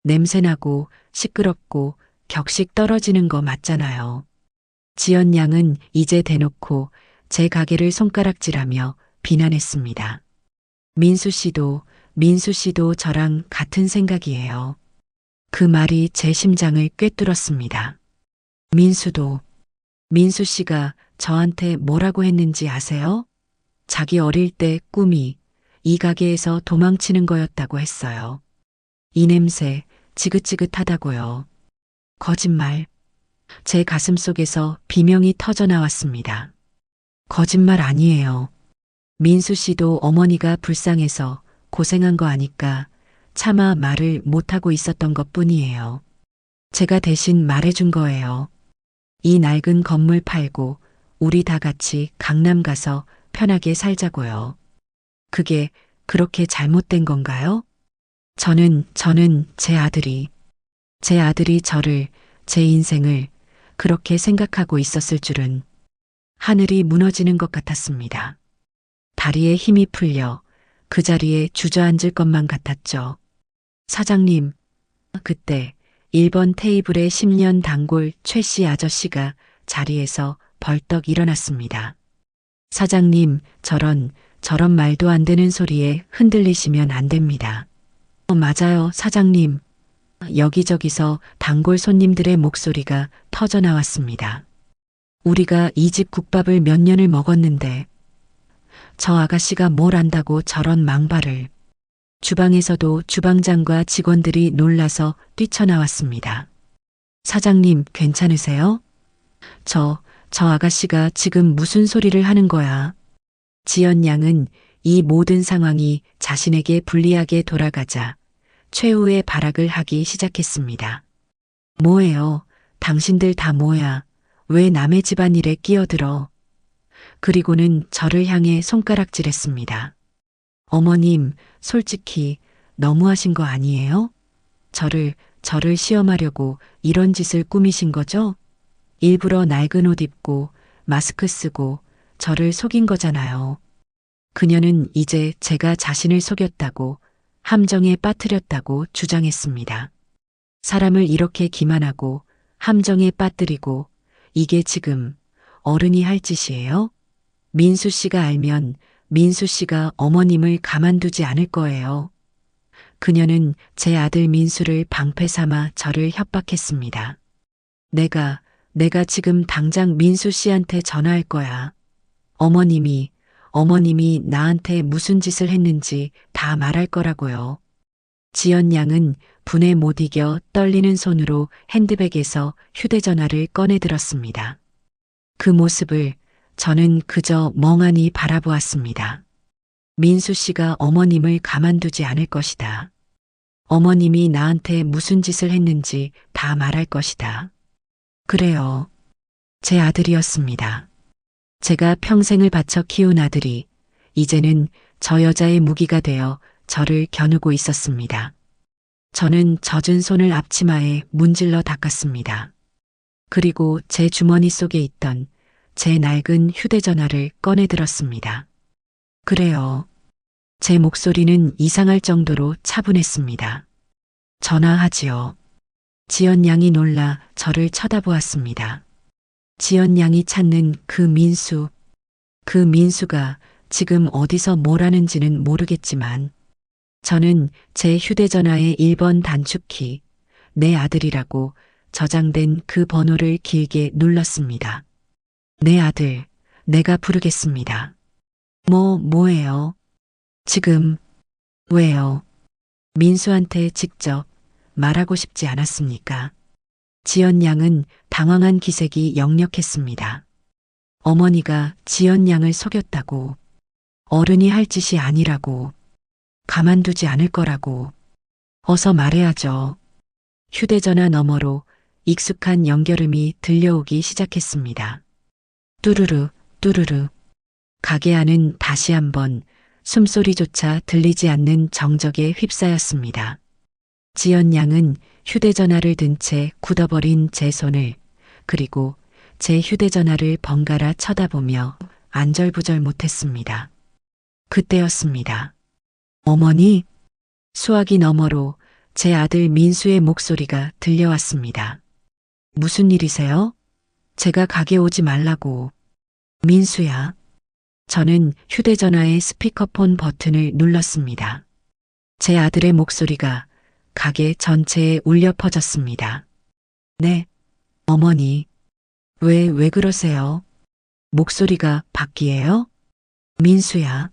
냄새나고 시끄럽고 격식 떨어지는 거 맞잖아요. 지연 양은 이제 대놓고 제 가게를 손가락질하며 비난했습니다. 민수 씨도 저랑 같은 생각이에요. 그 말이 제 심장을 꿰뚫었습니다. 민수도, 민수 씨가 저한테 뭐라고 했는지 아세요? 자기 어릴 때 꿈이 이 가게에서 도망치는 거였다고 했어요. 이 냄새 지긋지긋하다고요. 거짓말. 제 가슴 속에서 비명이 터져 나왔습니다. 거짓말 아니에요. 민수 씨도 어머니가 불쌍해서 고생한 거 아니까 차마 말을 못하고 있었던 것 뿐이에요. 제가 대신 말해준 거예요. 이 낡은 건물 팔고 우리 다 같이 강남 가서 편하게 살자고요. 그게 그렇게 잘못된 건가요? 저는 제 아들이 저를, 제 인생을 그렇게 생각하고 있었을 줄은 하늘이 무너지는 것 같았습니다. 다리에 힘이 풀려 그 자리에 주저앉을 것만 같았죠. 사장님, 그때 1번 테이블의 10년 단골 최 씨 아저씨가 자리에서 벌떡 일어났습니다. 사장님, 저런 말도 안 되는 소리에 흔들리시면 안 됩니다. 맞아요, 사장님. 여기저기서 단골 손님들의 목소리가 터져 나왔습니다. 우리가 이 집 국밥을 몇 년을 먹었는데 저 아가씨가 뭘 안다고 저런 망발을. 주방에서도 주방장과 직원들이 놀라서 뛰쳐나왔습니다. 사장님, 괜찮으세요? 저 아가씨가 지금 무슨 소리를 하는 거야? 지연 양은 이 모든 상황이 자신에게 불리하게 돌아가자 최후의 발악을 하기 시작했습니다. 뭐예요? 당신들 다 뭐야? 왜 남의 집안일에 끼어들어? 그리고는 저를 향해 손가락질했습니다. 어머님, 솔직히 너무하신 거 아니에요? 저를 시험하려고 이런 짓을 꾸미신 거죠? 일부러 낡은 옷 입고 마스크 쓰고 저를 속인 거잖아요. 그녀는 이제 제가 자신을 속였다고 함정에 빠뜨렸다고 주장했습니다. 사람을 이렇게 기만하고 함정에 빠뜨리고 이게 지금 어른이 할 짓이에요? 민수 씨가 알면 민수 씨가 어머님을 가만두지 않을 거예요. 그녀는 제 아들 민수를 방패 삼아 저를 협박했습니다. 내가 지금 당장 민수 씨한테 전화할 거야. 어머님이 나한테 무슨 짓을 했는지 다 말할 거라고요. 지연 양은 분에 못 이겨 떨리는 손으로 핸드백에서 휴대전화를 꺼내 들었습니다. 그 모습을 저는 그저 멍하니 바라보았습니다. 민수 씨가 어머님을 가만두지 않을 것이다. 어머님이 나한테 무슨 짓을 했는지 다 말할 것이다. 그래요. 제 아들이었습니다. 제가 평생을 바쳐 키운 아들이 이제는 저 여자의 무기가 되어 저를 겨누고 있었습니다. 저는 젖은 손을 앞치마에 문질러 닦았습니다. 그리고 제 주머니 속에 있던 제 낡은 휴대전화를 꺼내 들었습니다. 그래요. 제 목소리는 이상할 정도로 차분했습니다. 전화하지요. 지연 양이 놀라 저를 쳐다보았습니다. 지연 양이 찾는 그 민수가 지금 어디서 뭘 하는지는 모르겠지만 저는 제 휴대전화의 1번 단축키, 내 아들이라고 저장된 그 번호를 길게 눌렀습니다. 내 아들, 내가 부르겠습니다. 뭐예요? 지금, 왜요? 민수한테 직접 말하고 싶지 않았습니까? 지연 양은 당황한 기색이 역력했습니다. 어머니가 지연 양을 속였다고, 어른이 할 짓이 아니라고, 가만두지 않을 거라고, 어서 말해야죠. 휴대전화 너머로 익숙한 연결음이 들려오기 시작했습니다. 뚜루루, 뚜루루. 가게 안은 다시 한번 숨소리조차 들리지 않는 정적에 휩싸였습니다. 지연 양은 휴대전화를 든 채 굳어버린 제 손을, 그리고 제 휴대전화를 번갈아 쳐다보며 안절부절 못했습니다. 그때였습니다. 어머니, 수화기 너머로 제 아들 민수의 목소리가 들려왔습니다. 무슨 일이세요? 제가 가게 오지 말라고. 민수야. 저는 휴대전화의 스피커폰 버튼을 눌렀습니다. 제 아들의 목소리가 가게 전체에 울려 퍼졌습니다. 네, 어머니. 왜 그러세요? 목소리가 바뀌에요? 민수야.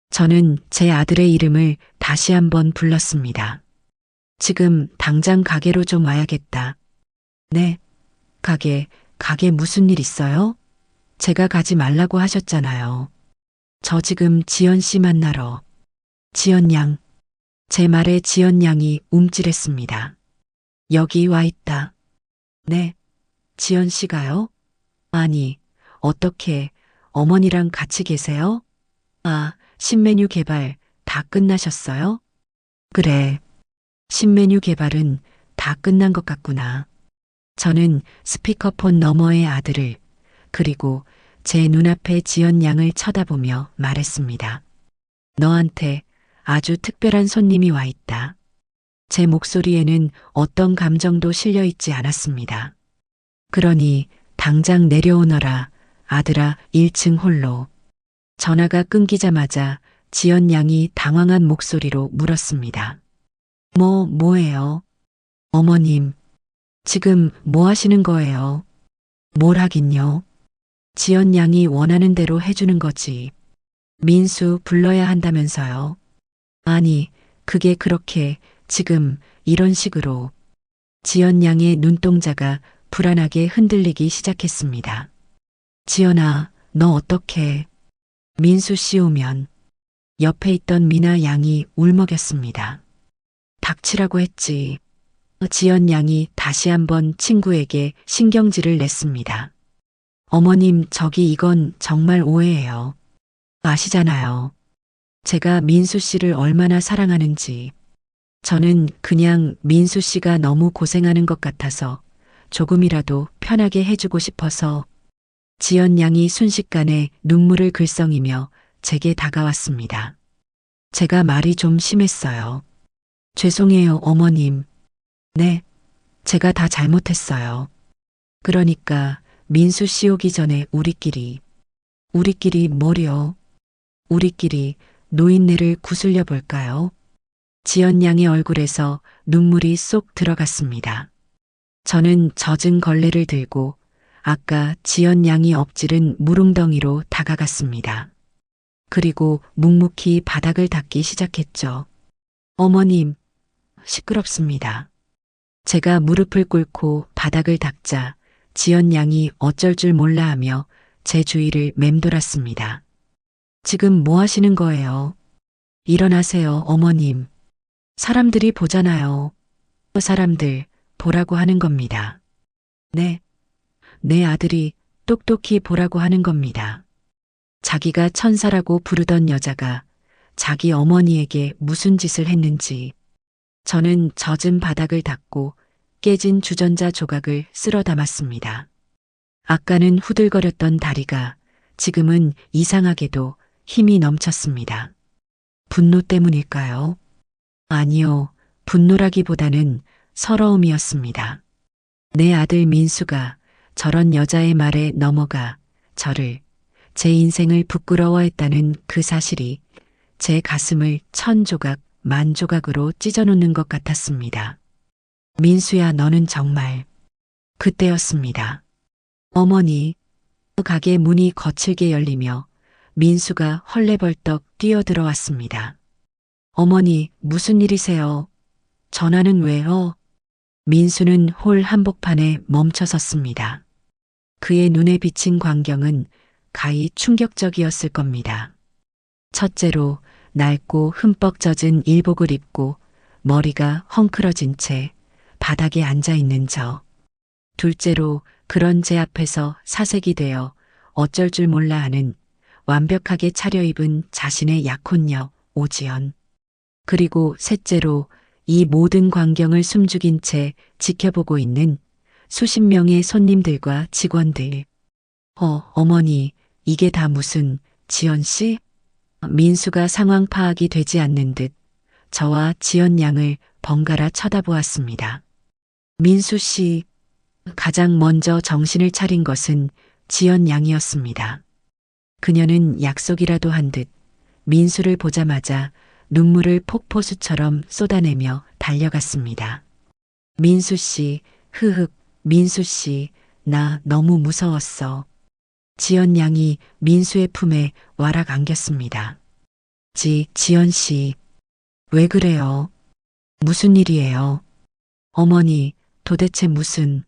저는 제 아들의 이름을 다시 한번 불렀습니다. 지금 당장 가게로 좀 와야겠다. 네, 가게 무슨 일 있어요? 제가 가지 말라고 하셨잖아요. 저 지금 지연 씨 만나러. 지연 양. 제 말에 지연 양이 움찔했습니다. 여기 와 있다. 네, 지연 씨가요? 아니, 어떻게 어머니랑 같이 계세요? 아, 신메뉴 개발 다 끝나셨어요? 그래, 신메뉴 개발은 다 끝난 것 같구나. 저는 스피커폰 너머의 아들을, 그리고 제 눈앞에 지연 양을 쳐다보며 말했습니다. 너한테 아주 특별한 손님이 와 있다. 제 목소리에는 어떤 감정도 실려 있지 않았습니다. 그러니 당장 내려오너라, 아들아. 1층 홀로. 전화가 끊기자마자 지연 양이 당황한 목소리로 물었습니다. 뭐예요? 어머님, 지금 뭐 하시는 거예요? 뭘 하긴요? 지연 양이 원하는 대로 해주는 거지. 민수 불러야 한다면서요. 아니, 그게 그렇게 지금 이런 식으로. 지연 양의 눈동자가 불안하게 흔들리기 시작했습니다. 지연아, 너 어떡해? 민수 씨 오면. 옆에 있던 미나 양이 울먹였습니다. 닥치라고 했지. 지연 양이 다시 한번 친구에게 신경질을 냈습니다. 어머님, 저기 이건 정말 오해예요. 아시잖아요. 제가 민수 씨를 얼마나 사랑하는지. 저는 그냥 민수 씨가 너무 고생하는 것 같아서 조금이라도 편하게 해주고 싶어서. 지연 양이 순식간에 눈물을 글썽이며 제게 다가왔습니다. 제가 말이 좀 심했어요. 죄송해요, 어머님. 네, 제가 다 잘못했어요. 그러니까 민수 씨 오기 전에 우리끼리 뭐요? 우리끼리 노인네를 구슬려 볼까요? 지연 양의 얼굴에서 눈물이 쏙 들어갔습니다. 저는 젖은 걸레를 들고 아까 지연 양이 엎지른 물웅덩이로 다가갔습니다. 그리고 묵묵히 바닥을 닦기 시작했죠. 어머님, 시끄럽습니다. 제가 무릎을 꿇고 바닥을 닦자 지연 양이 어쩔 줄 몰라 하며 제 주위를 맴돌았습니다. 지금 뭐 하시는 거예요? 일어나세요, 어머님. 사람들이 보잖아요. 사람들 보라고 하는 겁니다. 네, 내 아들이 똑똑히 보라고 하는 겁니다. 자기가 천사라고 부르던 여자가 자기 어머니에게 무슨 짓을 했는지. 저는 젖은 바닥을 닦고 깨진 주전자 조각을 쓸어 담았습니다. 아까는 후들거렸던 다리가 지금은 이상하게도 힘이 넘쳤습니다. 분노 때문일까요? 아니요, 분노라기보다는 서러움이었습니다. 내 아들 민수가 저런 여자의 말에 넘어가 저를, 제 인생을 부끄러워했다는 그 사실이 제 가슴을 천조각, 만조각으로 찢어놓는 것 같았습니다. 민수야, 너는 정말. 그때였습니다. 어머니, 가게 문이 거칠게 열리며 민수가 헐레벌떡 뛰어들어왔습니다. 어머니, 무슨 일이세요? 전화는 왜요? 민수는 홀 한복판에 멈춰 섰습니다. 그의 눈에 비친 광경은 가히 충격적이었을 겁니다. 첫째로 낡고 흠뻑 젖은 일복을 입고 머리가 헝클어진 채 바닥에 앉아 있는 저. 둘째로 그런 제 앞에서 사색이 되어 어쩔 줄 몰라 하는 완벽하게 차려입은 자신의 약혼녀 오지연. 그리고 셋째로 이 모든 광경을 숨죽인 채 지켜보고 있는 수십 명의 손님들과 직원들. 어머니, 이게 다 무슨, 지연 씨? 민수가 상황 파악이 되지 않는 듯 저와 지연 양을 번갈아 쳐다보았습니다. 민수 씨, 가장 먼저 정신을 차린 것은 지연 양이었습니다. 그녀는 약속이라도 한 듯 민수를 보자마자 눈물을 폭포수처럼 쏟아내며 달려갔습니다. 민수 씨, 흐흑, 민수 씨, 나 너무 무서웠어. 지연 양이 민수의 품에 와락 안겼습니다. 지연 씨, 왜 그래요? 무슨 일이에요? 어머니, 도대체 무슨...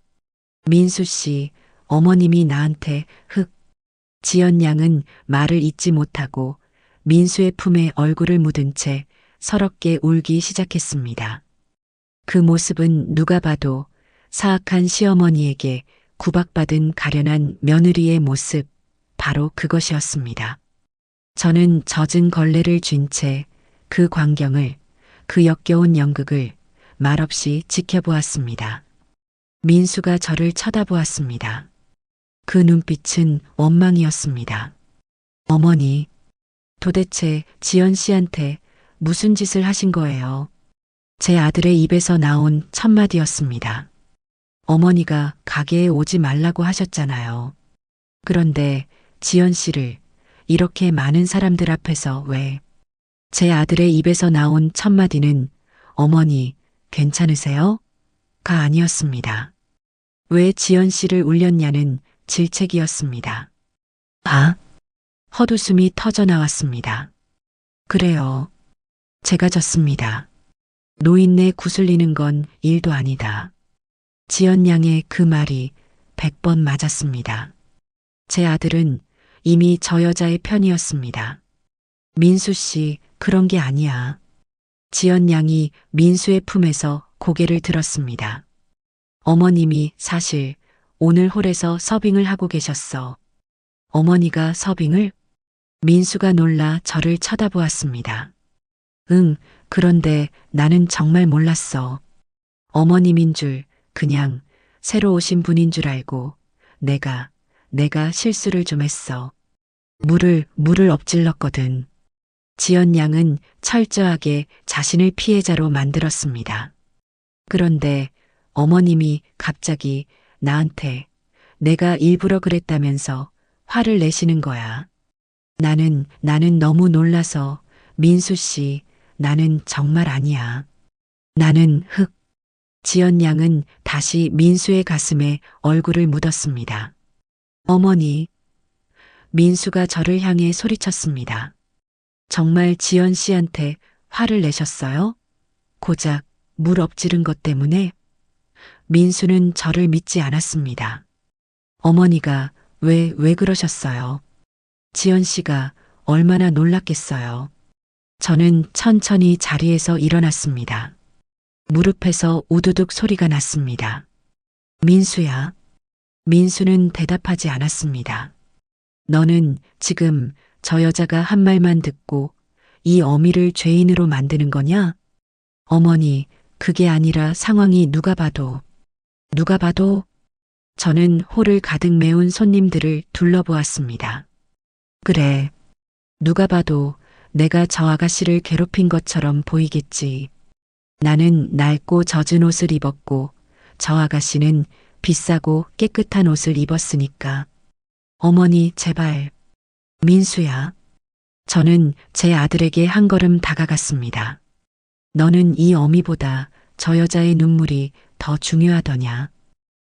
민수 씨, 어머님이 나한테 지연 양은 말을 잇지 못하고 민수의 품에 얼굴을 묻은 채 서럽게 울기 시작했습니다. 그 모습은 누가 봐도 사악한 시어머니에게 구박받은 가련한 며느리의 모습, 바로 그것이었습니다. 저는 젖은 걸레를 쥔 채 그 광경을, 그 역겨운 연극을 말없이 지켜보았습니다. 민수가 저를 쳐다보았습니다. 그 눈빛은 원망이었습니다. 어머니, 도대체 지연 씨한테 무슨 짓을 하신 거예요? 제 아들의 입에서 나온 첫마디였습니다. 어머니가 가게에 오지 말라고 하셨잖아요. 그런데 지연 씨를 이렇게 많은 사람들 앞에서 왜... 제 아들의 입에서 나온 첫마디는 어머니, 괜찮으세요? 가 아니었습니다. 왜 지연 씨를 울렸냐는 질책이었습니다. 헛웃음이 터져 나왔습니다. 그래요. 제가 졌습니다. 노인네 구슬리는 건 일도 아니다. 지연 양의 그 말이 100번 맞았습니다. 제 아들은 이미 저 여자의 편이었습니다. 민수 씨, 그런 게 아니야. 지연 양이 민수의 품에서 고개를 들었습니다. 어머님이 사실 오늘 홀에서 서빙을 하고 계셨어. 어머니가 서빙을? 민수가 놀라 저를 쳐다보았습니다. 응, 그런데 나는 정말 몰랐어. 어머님인 줄, 그냥 새로 오신 분인 줄 알고 내가 실수를 좀 했어. 물을 엎질렀거든. 지연 양은 철저하게 자신을 피해자로 만들었습니다. 그런데 어머님이 갑자기 나한테 내가 일부러 그랬다면서 화를 내시는 거야. 나는 너무 놀라서 민수 씨, 나는 정말 아니야. 나는 지연 양은 다시 민수의 가슴에 얼굴을 묻었습니다. 어머니, 민수가 저를 향해 소리쳤습니다. 정말 지연 씨한테 화를 내셨어요? 고작 물 엎지른 것 때문에? 민수는 저를 믿지 않았습니다. 어머니가 왜 그러셨어요? 지연 씨가 얼마나 놀랐겠어요. 저는 천천히 자리에서 일어났습니다. 무릎에서 우두둑 소리가 났습니다. 민수야. 민수는 대답하지 않았습니다. 너는 지금 저 여자가 한 말만 듣고 이 어미를 죄인으로 만드는 거냐? 어머니, 그게 아니라 상황이 누가 봐도 저는 홀을 가득 메운 손님들을 둘러보았습니다. 그래, 누가 봐도 내가 저 아가씨를 괴롭힌 것처럼 보이겠지. 나는 낡고 젖은 옷을 입었고 저 아가씨는 비싸고 깨끗한 옷을 입었으니까. 어머니, 제발. 민수야. 저는 제 아들에게 한 걸음 다가갔습니다. 너는 이 어미보다 저 여자의 눈물이 더 중요하더냐?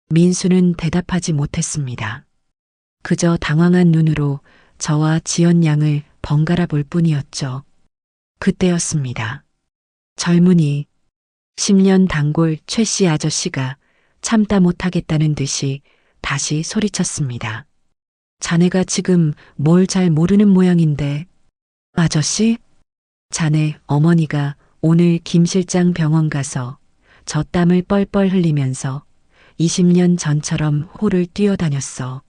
민수는 대답하지 못했습니다. 그저 당황한 눈으로 저와 지연 양을 번갈아 볼 뿐이었죠. 그때였습니다. 젊은이, 10년 단골 최 씨 아저씨가 참다 못하겠다는 듯이 다시 소리쳤습니다. 자네가 지금 뭘 잘 모르는 모양인데. 아저씨? 자네 어머니가 오늘 김 실장 병원 가서 저 땀을 뻘뻘 흘리면서 20년 전처럼 홀을 뛰어다녔어.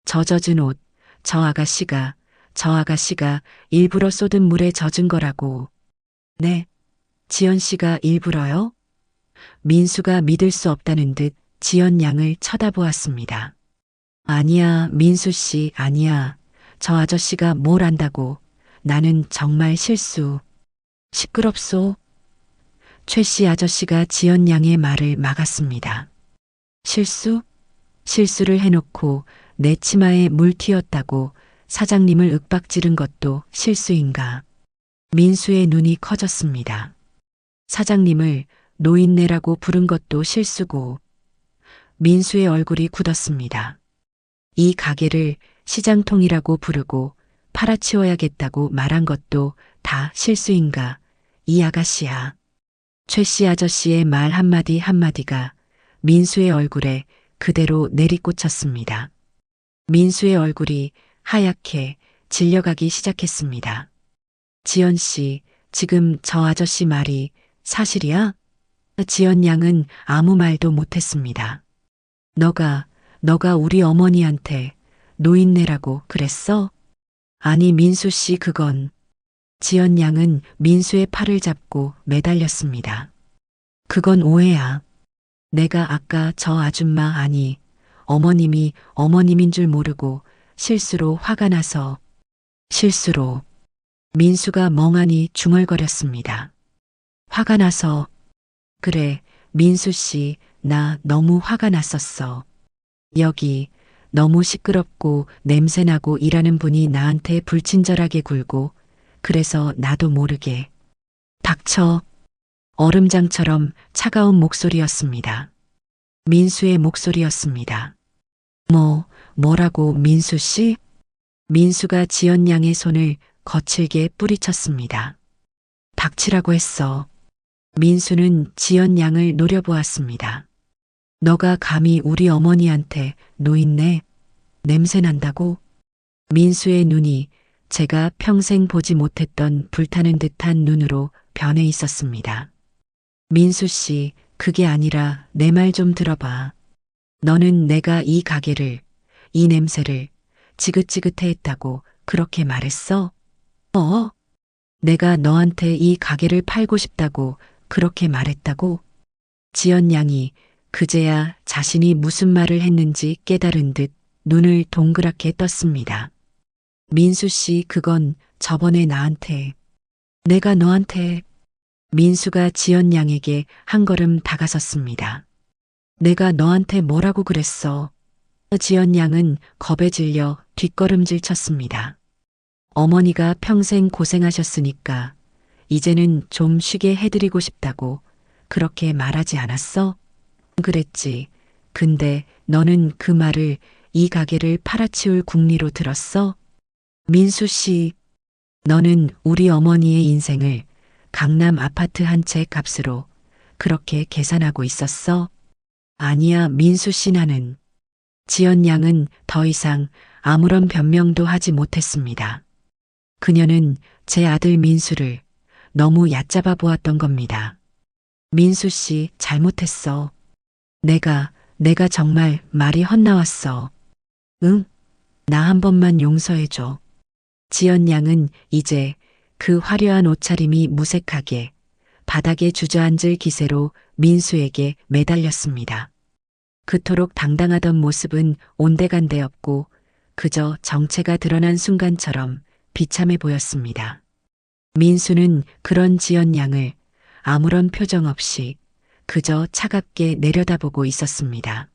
저 젖은 옷, 저 아가씨가 일부러 쏟은 물에 젖은 거라고. 네, 지연 씨가 일부러요? 민수가 믿을 수 없다는 듯 지연 양을 쳐다보았습니다. 아니야, 민수 씨, 아니야. 저 아저씨가 뭘 안다고. 나는 정말 실수. 시끄럽소. 최 씨 아저씨가 지연 양의 말을 막았습니다. 실수? 실수를 해놓고 내 치마에 물 튀었다고 사장님을 윽박지른 것도 실수인가. 민수의 눈이 커졌습니다. 사장님을 노인네라고 부른 것도 실수고. 민수의 얼굴이 굳었습니다. 이 가게를 시장통이라고 부르고 팔아치워야겠다고 말한 것도 다 실수인가. 이 아가씨야. 최 씨 아저씨의 말 한마디 한마디가 민수의 얼굴에 그대로 내리꽂혔습니다. 민수의 얼굴이 하얗게 질려가기 시작했습니다. 지연 씨, 지금 저 아저씨 말이 사실이야? 지연 양은 아무 말도 못했습니다. 너가 우리 어머니한테 노인네라고 그랬어? 아니, 민수 씨, 그건. 지연 양은 민수의 팔을 잡고 매달렸습니다. 그건 오해야. 내가 아까 저 아줌마, 아니, 어머님인 줄 모르고 실수로 화가 나서. 실수로. 민수가 멍하니 중얼거렸습니다. 화가 나서. 그래, 민수 씨, 나 너무 화가 났었어. 여기 너무 시끄럽고 냄새나고 일하는 분이 나한테 불친절하게 굴고, 그래서 나도 모르게. 닥쳐. 얼음장처럼 차가운 목소리였습니다. 민수의 목소리였습니다. 뭐라고, 민수 씨? 민수가 지연 양의 손을 거칠게 뿌리쳤습니다. 닥치라고 했어. 민수는 지연 양을 노려보았습니다. 너가 감히 우리 어머니한테 노인네? 냄새난다고? 민수의 눈이 제가 평생 보지 못했던 불타는 듯한 눈으로 변해 있었습니다. 민수 씨, 그게 아니라 내 말 좀 들어봐. 너는 내가 이 가게를, 이 냄새를 지긋지긋해 했다고 그렇게 말했어? 내가 너한테 이 가게를 팔고 싶다고 그렇게 말했다고? 지연 양이 그제야 자신이 무슨 말을 했는지 깨달은 듯 눈을 동그랗게 떴습니다. 민수 씨, 그건 저번에 나한테. 내가 너한테. 민수가 지연 양에게 한 걸음 다가섰습니다. 내가 너한테 뭐라고 그랬어? 지연 양은 겁에 질려 뒷걸음질 쳤습니다. 어머니가 평생 고생하셨으니까 이제는 좀 쉬게 해드리고 싶다고 그렇게 말하지 않았어? 그랬지. 근데 너는 그 말을 이 가게를 팔아치울 궁리로 들었어? 민수 씨, 너는 우리 어머니의 인생을 강남 아파트 한 채 값으로 그렇게 계산하고 있었어? 아니야, 민수 씨, 나는. 지연 양은 더 이상 아무런 변명도 하지 못했습니다. 그녀는 제 아들 민수를 너무 얕잡아 보았던 겁니다. 민수 씨, 잘못했어. 내가 정말 말이 헛나왔어. 응? 나 한 번만 용서해줘. 지연 양은 이제 그 화려한 옷차림이 무색하게 바닥에 주저앉을 기세로 민수에게 매달렸습니다. 그토록 당당하던 모습은 온데간데 없고 그저 정체가 드러난 순간처럼 비참해 보였습니다. 민수는 그런 지연 양을 아무런 표정 없이 그저 차갑게 내려다보고 있었습니다.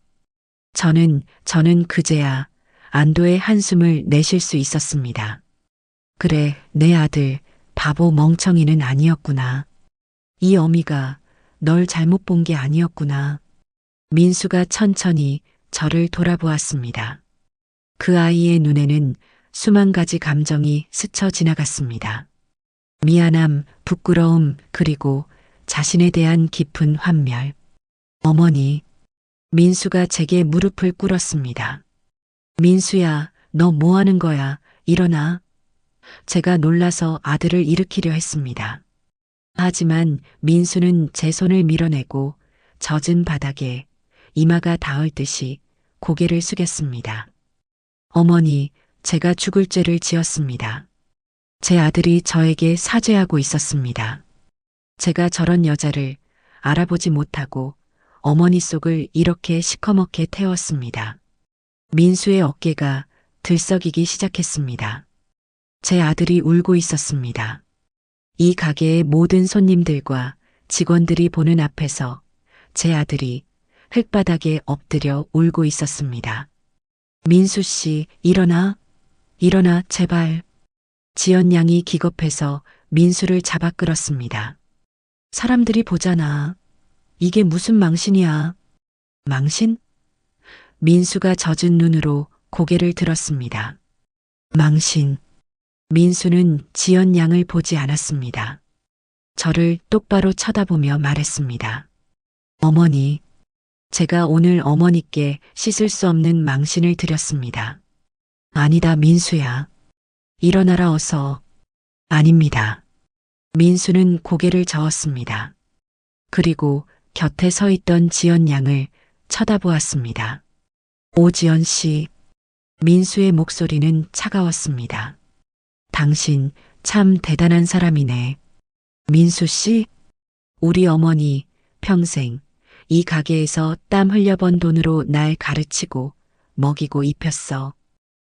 저는 그제야 안도의 한숨을 내쉴 수 있었습니다. 그래, 내 아들, 바보 멍청이는 아니었구나. 이 어미가 널 잘못 본 게 아니었구나. 민수가 천천히 저를 돌아보았습니다. 그 아이의 눈에는 수만 가지 감정이 스쳐 지나갔습니다. 미안함, 부끄러움, 그리고 자신에 대한 깊은 환멸. 어머니, 민수가 제게 무릎을 꿇었습니다. 민수야, 너 뭐 하는 거야? 일어나. 제가 놀라서 아들을 일으키려 했습니다. 하지만 민수는 제 손을 밀어내고 젖은 바닥에 이마가 닿을 듯이 고개를 숙였습니다. 어머니, 제가 죽을 죄를 지었습니다. 제 아들이 저에게 사죄하고 있었습니다. 제가 저런 여자를 알아보지 못하고 어머니 속을 이렇게 시커멓게 태웠습니다. 민수의 어깨가 들썩이기 시작했습니다. 제 아들이 울고 있었습니다. 이 가게의 모든 손님들과 직원들이 보는 앞에서 제 아들이 흙바닥에 엎드려 울고 있었습니다. 민수 씨, 일어나, 일어나, 제발. 지연 양이 기겁해서 민수를 잡아 끌었습니다. 사람들이 보잖아. 이게 무슨 망신이야. 망신? 민수가 젖은 눈으로 고개를 들었습니다. 망신. 민수는 지연 양을 보지 않았습니다. 저를 똑바로 쳐다보며 말했습니다. 어머니, 제가 오늘 어머니께 씻을 수 없는 망신을 드렸습니다. 아니다, 민수야. 일어나라 어서. 아닙니다. 민수는 고개를 저었습니다. 그리고 곁에 서 있던 지연 양을 쳐다보았습니다. 오지연 씨. 민수의 목소리는 차가웠습니다. 당신 참 대단한 사람이네. 민수 씨, 우리 어머니 평생 이 가게에서 땀 흘려번 돈으로 날 가르치고 먹이고 입혔어.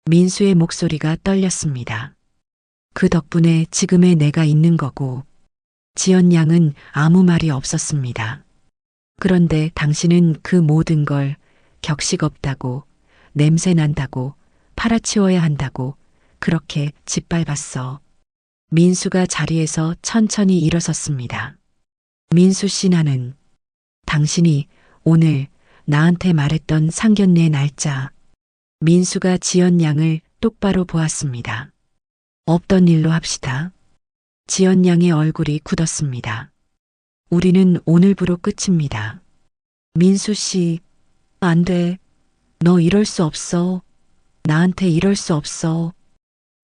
민수의 목소리가 떨렸습니다. 그 덕분에 지금의 내가 있는 거고. 지연 양은 아무 말이 없었습니다. 그런데 당신은 그 모든 걸 격식 없다고, 냄새 난다고, 팔아치워야 한다고 그렇게 짓밟았어. 민수가 자리에서 천천히 일어섰습니다. 민수 씨, 나는 당신이 오늘 나한테 말했던 상견례 날짜. 민수가 지연 양을 똑바로 보았습니다. 없던 일로 합시다. 지연 양의 얼굴이 굳었습니다. 우리는 오늘부로 끝입니다. 민수 씨, 안 돼. 너 이럴 수 없어. 나한테 이럴 수 없어.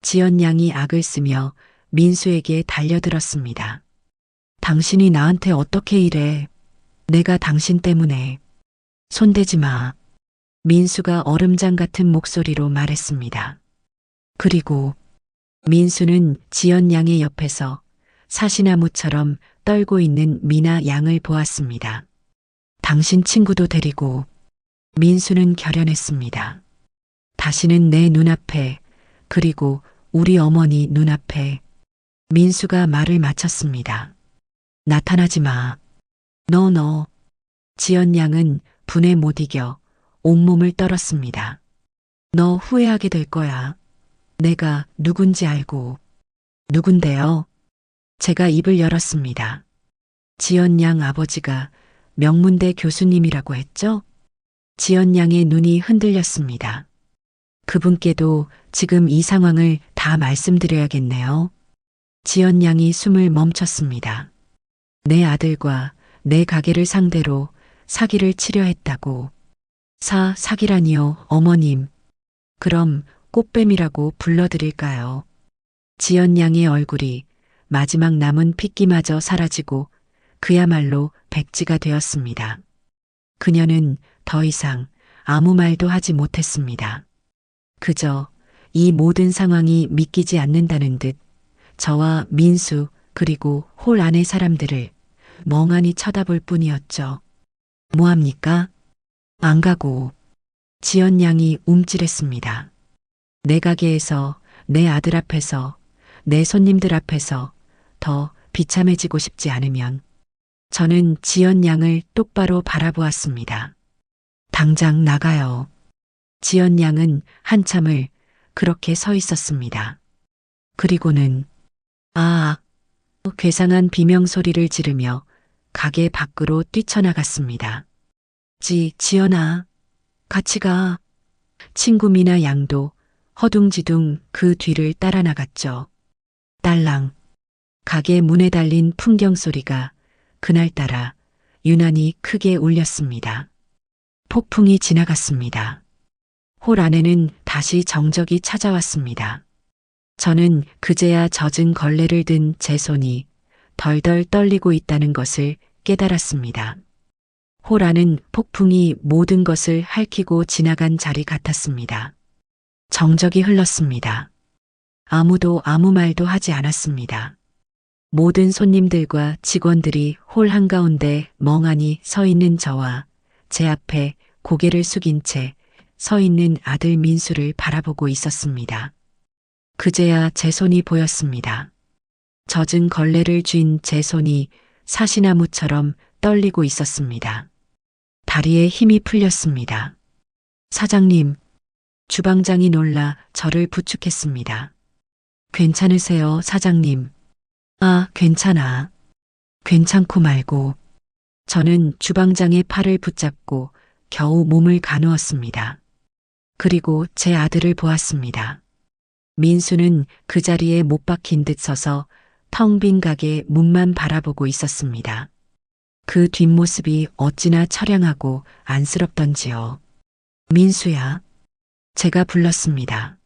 지연 양이 악을 쓰며 민수에게 달려들었습니다. 당신이 나한테 어떻게 이래. 내가 당신 때문에. 손대지 마. 민수가 얼음장 같은 목소리로 말했습니다. 그리고 민수는 지연 양의 옆에서 사시나무처럼 떨고 있는 미나 양을 보았습니다. 당신 친구도 데리고. 민수는 결연했습니다. 다시는 내 눈앞에, 그리고 우리 어머니 눈앞에. 민수가 말을 마쳤습니다. 나타나지 마. 너. 지연 양은 분에 못 이겨 온몸을 떨었습니다. 너 후회하게 될 거야. 내가 누군지 알고. 누군데요? 제가 입을 열었습니다. 지연 양 아버지가 명문대 교수님이라고 했죠? 지연 양의 눈이 흔들렸습니다. 그분께도 지금 이 상황을 다 말씀드려야겠네요. 지연 양이 숨을 멈췄습니다. 내 아들과 내 가게를 상대로 사기를 치려 했다고. 사기라니요, 어머님. 그럼 꽃뱀이라고 불러드릴까요? 지연 양의 얼굴이 마지막 남은 핏기마저 사라지고 그야말로 백지가 되었습니다. 그녀는 더 이상 아무 말도 하지 못했습니다. 그저 이 모든 상황이 믿기지 않는다는 듯 저와 민수 그리고 홀 안의 사람들을 멍하니 쳐다볼 뿐이었죠. 뭐합니까? 안 가고. 지연 양이 움찔했습니다. 내 가게에서, 내 아들 앞에서, 내 손님들 앞에서 더 비참해지고 싶지 않으면. 저는 지연 양을 똑바로 바라보았습니다. 당장 나가요. 지연 양은 한참을 그렇게 서 있었습니다. 그리고는 괴상한 비명소리를 지르며 가게 밖으로 뛰쳐나갔습니다. 지연아, 같이 가. 친구 미나 양도 허둥지둥 그 뒤를 따라 나갔죠. 딸랑. 가게 문에 달린 풍경 소리가 그날따라 유난히 크게 울렸습니다. 폭풍이 지나갔습니다. 홀 안에는 다시 정적이 찾아왔습니다. 저는 그제야 젖은 걸레를 든 제 손이 덜덜 떨리고 있다는 것을 깨달았습니다. 홀 안은 폭풍이 모든 것을 핥히고 지나간 자리 같았습니다. 정적이 흘렀습니다. 아무도 아무 말도 하지 않았습니다. 모든 손님들과 직원들이 홀 한가운데 멍하니 서 있는 저와 제 앞에 고개를 숙인 채 서 있는 아들 민수를 바라보고 있었습니다. 그제야 제 손이 보였습니다. 젖은 걸레를 쥔 제 손이 사시나무처럼 떨리고 있었습니다. 다리에 힘이 풀렸습니다. 사장님, 주방장이 놀라 저를 부축했습니다. 괜찮으세요, 사장님? 아, 괜찮아. 괜찮고 말고. 저는 주방장의 팔을 붙잡고 겨우 몸을 가누었습니다. 그리고 제 아들을 보았습니다. 민수는 그 자리에 못 박힌 듯 서서 텅 빈 가게 문만 바라보고 있었습니다. 그 뒷모습이 어찌나 처량하고 안쓰럽던지요. 민수야. 제가 불렀습니다.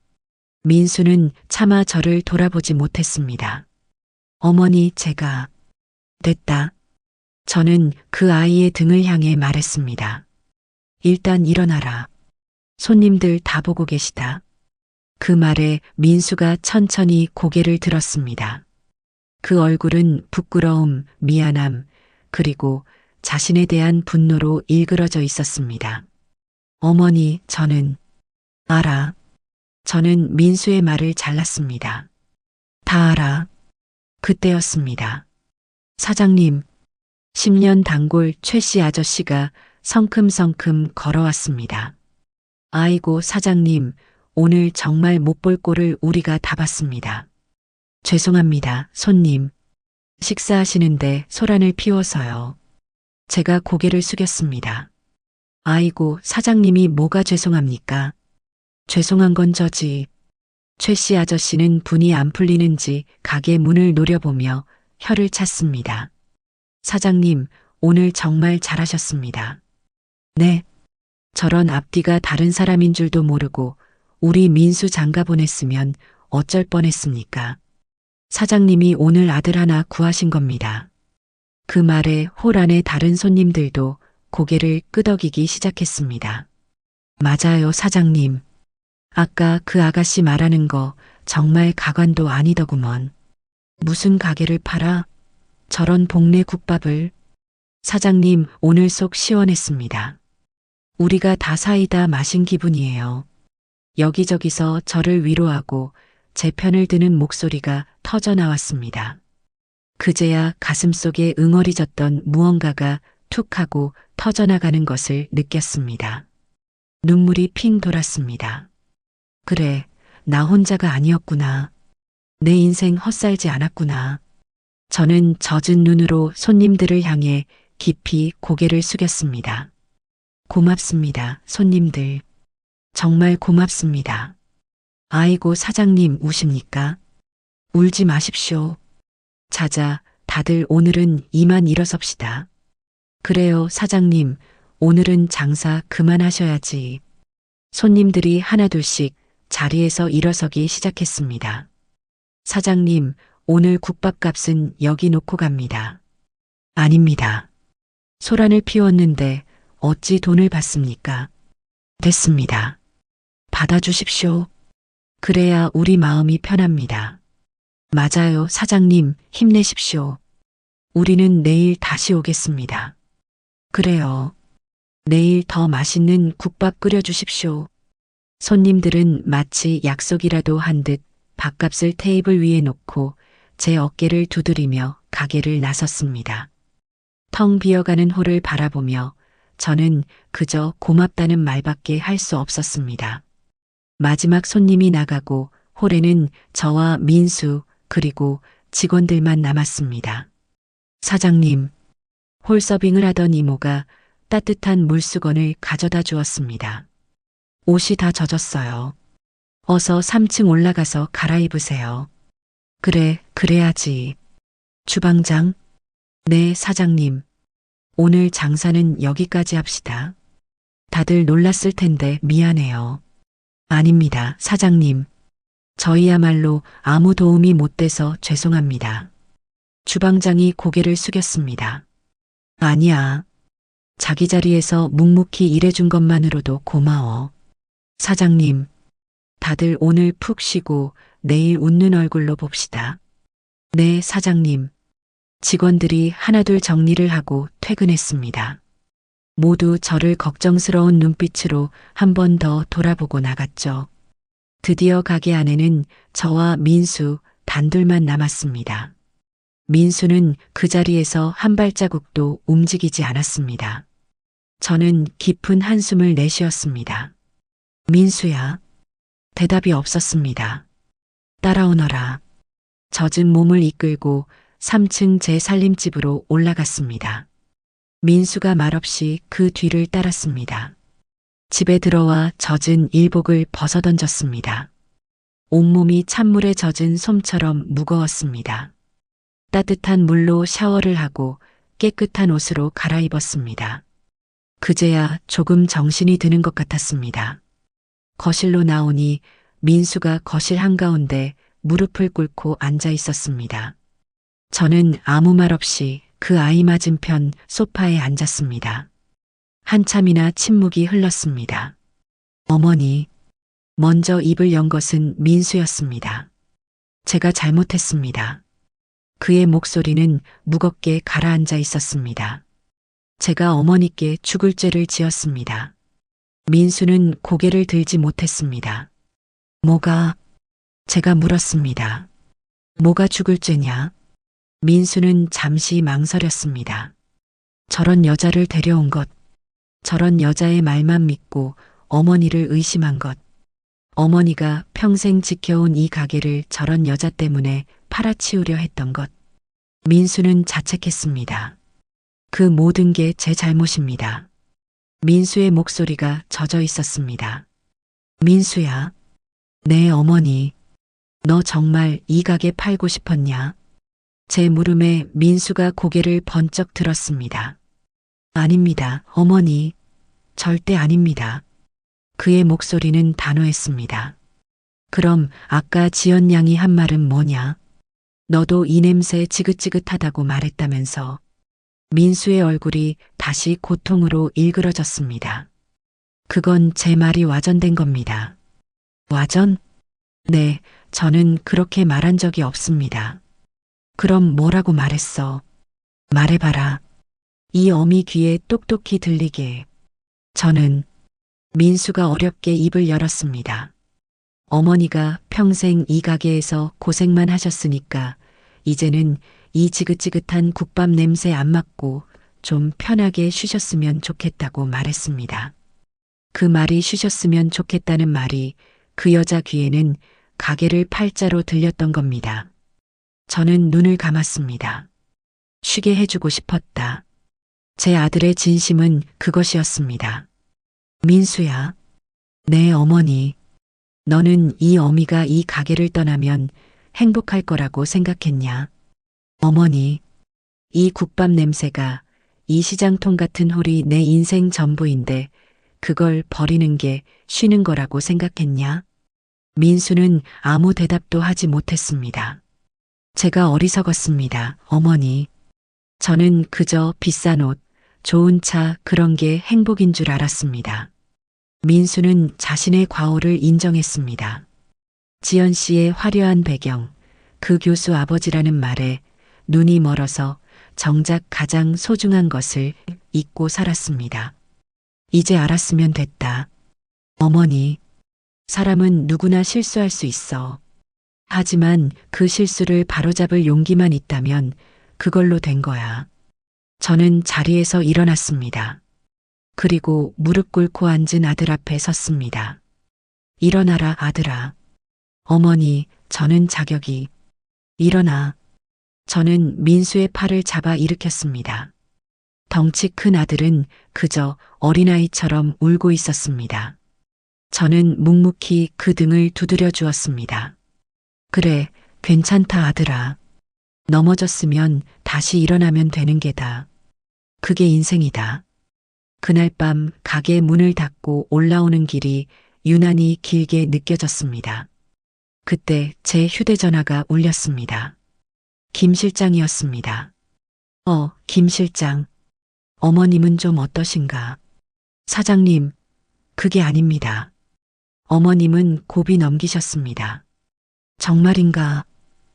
민수는 차마 저를 돌아보지 못했습니다. 어머니, 제가 됐다. 저는 그 아이의 등을 향해 말했습니다. 일단 일어나라. 손님들 다 보고 계시다. 그 말에 민수가 천천히 고개를 들었습니다. 그 얼굴은 부끄러움, 미안함, 그리고 자신에 대한 분노로 일그러져 있었습니다. 어머니, 저는 알아. 저는 민수의 말을 잘랐습니다. 다 알아. 그때였습니다. 사장님, 10년 단골 최 씨 아저씨가 성큼성큼 걸어왔습니다. 아이고, 사장님, 오늘 정말 못 볼 꼴을 우리가 다 봤습니다. 죄송합니다, 손님. 식사하시는데 소란을 피워서요. 제가 고개를 숙였습니다. 아이고, 사장님이 뭐가 죄송합니까? 죄송한 건 저지. 최 씨 아저씨는 분이 안 풀리는지 가게 문을 노려보며 혀를 찼습니다. 사장님, 오늘 정말 잘하셨습니다. 네. 저런 앞뒤가 다른 사람인 줄도 모르고 우리 민수 장가 보냈으면 어쩔 뻔했습니까? 사장님이 오늘 아들 하나 구하신 겁니다. 그 말에 홀 안의 다른 손님들도 고개를 끄덕이기 시작했습니다. 맞아요, 사장님. 아까 그 아가씨 말하는 거 정말 가관도 아니더구먼. 무슨 가게를 팔아? 저런 복내 국밥을. 사장님, 오늘 속 시원했습니다. 우리가 다 사이다 마신 기분이에요. 여기저기서 저를 위로하고 제 편을 드는 목소리가 터져 나왔습니다. 그제야 가슴속에 응어리졌던 무언가가 툭 하고 터져나가는 것을 느꼈습니다. 눈물이 핑 돌았습니다. 그래, 나 혼자가 아니었구나. 내 인생 헛살지 않았구나. 저는 젖은 눈으로 손님들을 향해 깊이 고개를 숙였습니다. 고맙습니다, 손님들. 정말 고맙습니다. 아이고, 사장님 우십니까? 울지 마십시오. 자자, 다들 오늘은 이만 일어섭시다. 그래요, 사장님. 오늘은 장사 그만하셔야지. 손님들이 하나둘씩 자리에서 일어서기 시작했습니다. 사장님, 오늘 국밥값은 여기 놓고 갑니다. 아닙니다. 소란을 피웠는데 어찌 돈을 받습니까? 됐습니다. 받아주십시오. 그래야 우리 마음이 편합니다. 맞아요, 사장님, 힘내십시오. 우리는 내일 다시 오겠습니다. 그래요. 내일 더 맛있는 국밥 끓여주십시오. 손님들은 마치 약속이라도 한 듯 밥값을 테이블 위에 놓고 제 어깨를 두드리며 가게를 나섰습니다. 텅 비어가는 홀을 바라보며 저는 그저 고맙다는 말밖에 할 수 없었습니다. 마지막 손님이 나가고 홀에는 저와 민수 그리고 직원들만 남았습니다. 사장님, 홀 서빙을 하던 이모가 따뜻한 물수건을 가져다 주었습니다. 옷이 다 젖었어요. 어서 3층 올라가서 갈아입으세요. 그래, 그래야지. 주방장? 네, 사장님. 오늘 장사는 여기까지 합시다. 다들 놀랐을 텐데 미안해요. 아닙니다, 사장님. 저희야말로 아무 도움이 못 돼서 죄송합니다. 주방장이 고개를 숙였습니다. 아니야. 자기 자리에서 묵묵히 일해준 것만으로도 고마워. 사장님, 다들 오늘 푹 쉬고 내일 웃는 얼굴로 봅시다. 네, 사장님. 직원들이 하나둘 정리를 하고 퇴근했습니다. 모두 저를 걱정스러운 눈빛으로 한 번 더 돌아보고 나갔죠. 드디어 가게 안에는 저와 민수 단둘만 남았습니다. 민수는 그 자리에서 한 발자국도 움직이지 않았습니다. 저는 깊은 한숨을 내쉬었습니다. 민수야. 대답이 없었습니다. 따라오너라. 젖은 몸을 이끌고 3층 제 살림집으로 올라갔습니다. 민수가 말없이 그 뒤를 따랐습니다. 집에 들어와 젖은 일복을 벗어던졌습니다. 온몸이 찬물에 젖은 솜처럼 무거웠습니다. 따뜻한 물로 샤워를 하고 깨끗한 옷으로 갈아입었습니다. 그제야 조금 정신이 드는 것 같았습니다. 거실로 나오니 민수가 거실 한가운데 무릎을 꿇고 앉아 있었습니다. 저는 아무 말 없이 그 아이 맞은편 소파에 앉았습니다. 한참이나 침묵이 흘렀습니다. 어머니, 먼저 입을 연 것은 민수였습니다. 제가 잘못했습니다. 그의 목소리는 무겁게 가라앉아 있었습니다. 제가 어머니께 죽을 죄를 지었습니다. 민수는 고개를 들지 못했습니다. 뭐가? 제가 물었습니다. 뭐가 죽을 죄냐? 민수는 잠시 망설였습니다. 저런 여자를 데려온 것, 저런 여자의 말만 믿고 어머니를 의심한 것, 어머니가 평생 지켜온 이 가게를 저런 여자 때문에 팔아치우려 했던 것. 민수는 자책했습니다. 그 모든 게 제 잘못입니다. 민수의 목소리가 젖어 있었습니다. 민수야. 네, 어머니. 너 정말 이 가게 팔고 싶었냐? 제 물음에 민수가 고개를 번쩍 들었습니다. 아닙니다, 어머니. 절대 아닙니다. 그의 목소리는 단호했습니다. 그럼 아까 지연 양이 한 말은 뭐냐? 너도 이 냄새 지긋지긋하다고 말했다면서. 민수의 얼굴이 다시 고통으로 일그러졌습니다. 그건 제 말이 와전된 겁니다. 와전? 네, 저는 그렇게 말한 적이 없습니다. 그럼 뭐라고 말했어? 말해봐라. 이 어미 귀에 똑똑히 들리게. 저는 민수가 어렵게 입을 열었습니다. 어머니가 평생 이 가게에서 고생만 하셨으니까 이제는 이 지긋지긋한 국밥 냄새 안 맡고 좀 편하게 쉬셨으면 좋겠다고 말했습니다. 그 말이 쉬셨으면 좋겠다는 말이 그 여자 귀에는 가게를 팔자로 들렸던 겁니다. 저는 눈을 감았습니다. 쉬게 해주고 싶었다. 제 아들의 진심은 그것이었습니다. 민수야. 네, 어머니. 너는 이 어미가 이 가게를 떠나면 행복할 거라고 생각했냐? 어머니, 이 국밥 냄새가 이 시장통 같은 홀이 내 인생 전부인데 그걸 버리는 게 쉬는 거라고 생각했냐? 민수는 아무 대답도 하지 못했습니다. 제가 어리석었습니다, 어머니. 저는 그저 비싼 옷, 좋은 차 그런 게 행복인 줄 알았습니다. 민수는 자신의 과오를 인정했습니다. 지연 씨의 화려한 배경, 그 교수 아버지라는 말에 눈이 멀어서 정작 가장 소중한 것을 잊고 살았습니다. 이제 알았으면 됐다. 어머니, 사람은 누구나 실수할 수 있어. 하지만 그 실수를 바로잡을 용기만 있다면 그걸로 된 거야. 저는 자리에서 일어났습니다. 그리고 무릎 꿇고 앉은 아들 앞에 섰습니다. 일어나라, 아들아. 어머니, 저는 자격이. 일어나. 저는 민수의 팔을 잡아 일으켰습니다. 덩치 큰 아들은 그저 어린아이처럼 울고 있었습니다. 저는 묵묵히 그 등을 두드려 주었습니다. 그래, 괜찮다, 아들아. 넘어졌으면 다시 일어나면 되는 게다. 그게 인생이다. 그날 밤 가게 문을 닫고 올라오는 길이 유난히 길게 느껴졌습니다. 그때 제 휴대전화가 울렸습니다. 김 실장이었습니다. 김 실장. 어머님은 좀 어떠신가? 사장님, 그게 아닙니다. 어머님은 고비 넘기셨습니다. 정말인가?